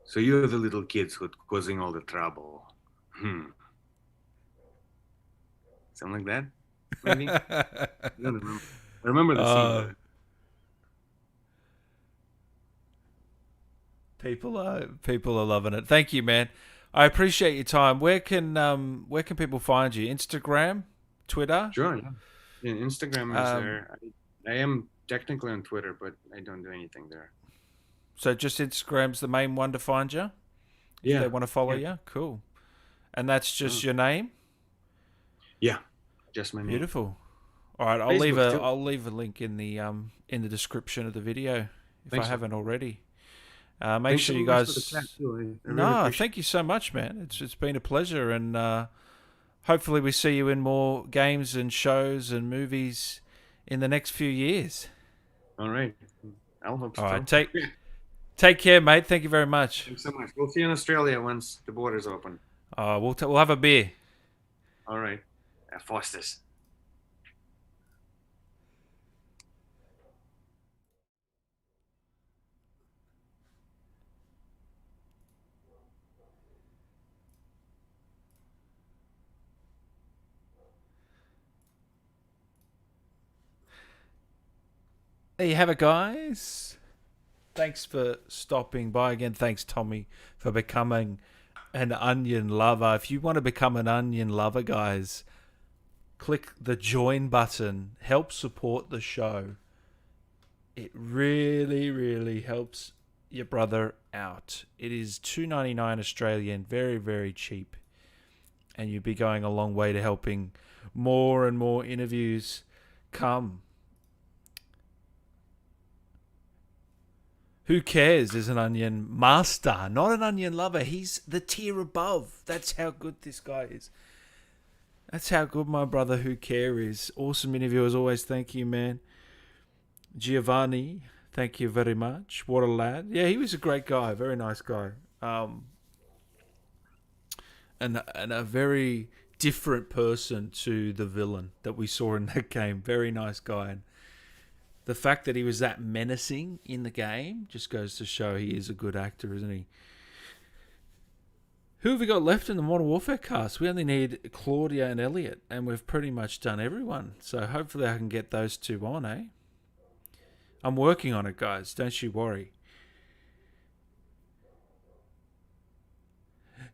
So you're the little kids who causing all the trouble. Something like that, maybe. I don't remember. I remember the scene. People are loving it. Thank you, man. I appreciate your time. Where can people find you? Instagram, Twitter? Sure. Yeah, Instagram is there. I am technically on Twitter, but I don't do anything there. So just Instagram's the main one to find you? Yeah. If they want to follow you? Cool. And that's just your name? Yeah. Just my name. Beautiful. All right, I'll leave a link in the description of the video if I haven't already. Make sure you guys. Thank you so much, man. It's been a pleasure, and hopefully we see you in more games and shows and movies in the next few years. All right, I'll hope so. All right, take care, mate. Thank you very much. Thanks so much. We'll see you in Australia once the borders open. We'll have a beer. All right, at Foster's. There you have it, guys. Thanks for stopping by again. Thanks, Tommy, for becoming an onion lover. If you want to become an onion lover, guys, click the join button. Help support the show. It really, really helps your brother out. It is $2.99 Australian, very, very cheap. And you'll be going a long way to helping more and more interviews come. Who cares is an onion master, not an onion lover. He's the tier above. That's how good this guy is. That's how good my brother Who Care is. Awesome interview as always. Thank you, man. Giovanni, thank you very much. What a lad. Yeah, he was a great guy. Very nice guy. And a very different person to the villain that we saw in that game. Very nice guy. And the fact that he was that menacing in the game just goes to show he is a good actor, isn't he? Who have we got left in the Modern Warfare cast? We only need Claudia and Elliot, and we've pretty much done everyone. So hopefully I can get those two on, eh? I'm working on it, guys. Don't you worry.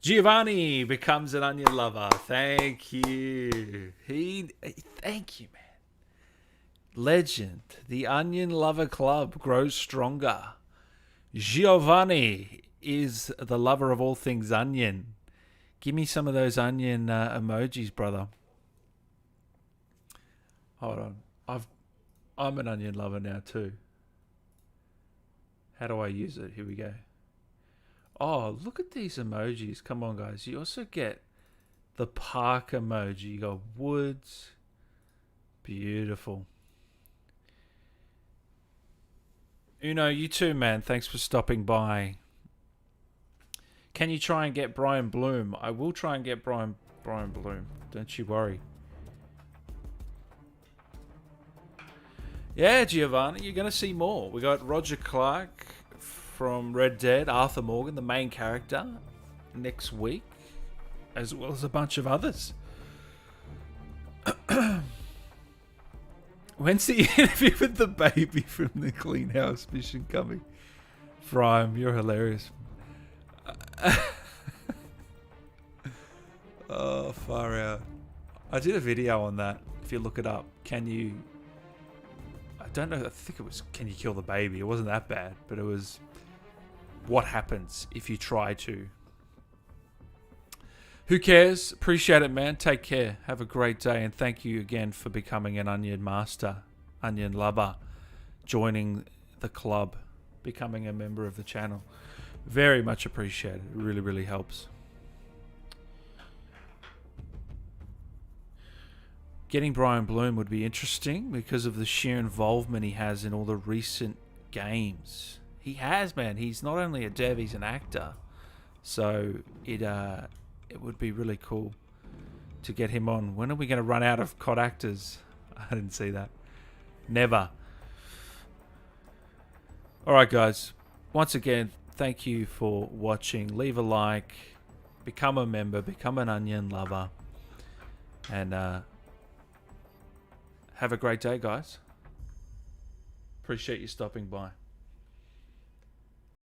Giovanni becomes an onion lover. Thank you. Thank you, man. Legend. The Onion Lover Club grows stronger. Giovanni is the lover of all things onion. Give me some of those onion emojis, brother. Hold on. I'm an onion lover now too. How do I use it? Here we go. Oh, look at these emojis. Come on, guys. You also get the park emoji. You got woods. Beautiful. Uno, you too, man. Thanks for stopping by. Can you try and get Brian Bloom? I will try and get Brian Bloom. Don't you worry. Yeah, Giovanni, you're going to see more. We got Roger Clark from Red Dead, Arthur Morgan, the main character, next week, as well as a bunch of others. When's the interview with the baby from the Clean House mission coming? Frime, you're hilarious. Oh, far out. I did a video on that. If you look it up, I don't know, I think it was Can You Kill the Baby? It wasn't that bad, but it was what happens if you try to. Who cares? Appreciate it, man. Take care. Have a great day, and thank you again for becoming an Onion Master, Onion Lover, joining the club, becoming a member of the channel. Very much appreciated. It really, really helps. Getting Brian Bloom would be interesting because of the sheer involvement he has in all the recent games. He has, man. He's not only a dev, he's an actor. So it would be really cool to get him on. When are we going to run out of COD actors? I didn't see that. Never. Alright, guys. Once again, thank you for watching. Leave a like. Become a member. Become an Onion Lover. And have a great day, guys. Appreciate you stopping by.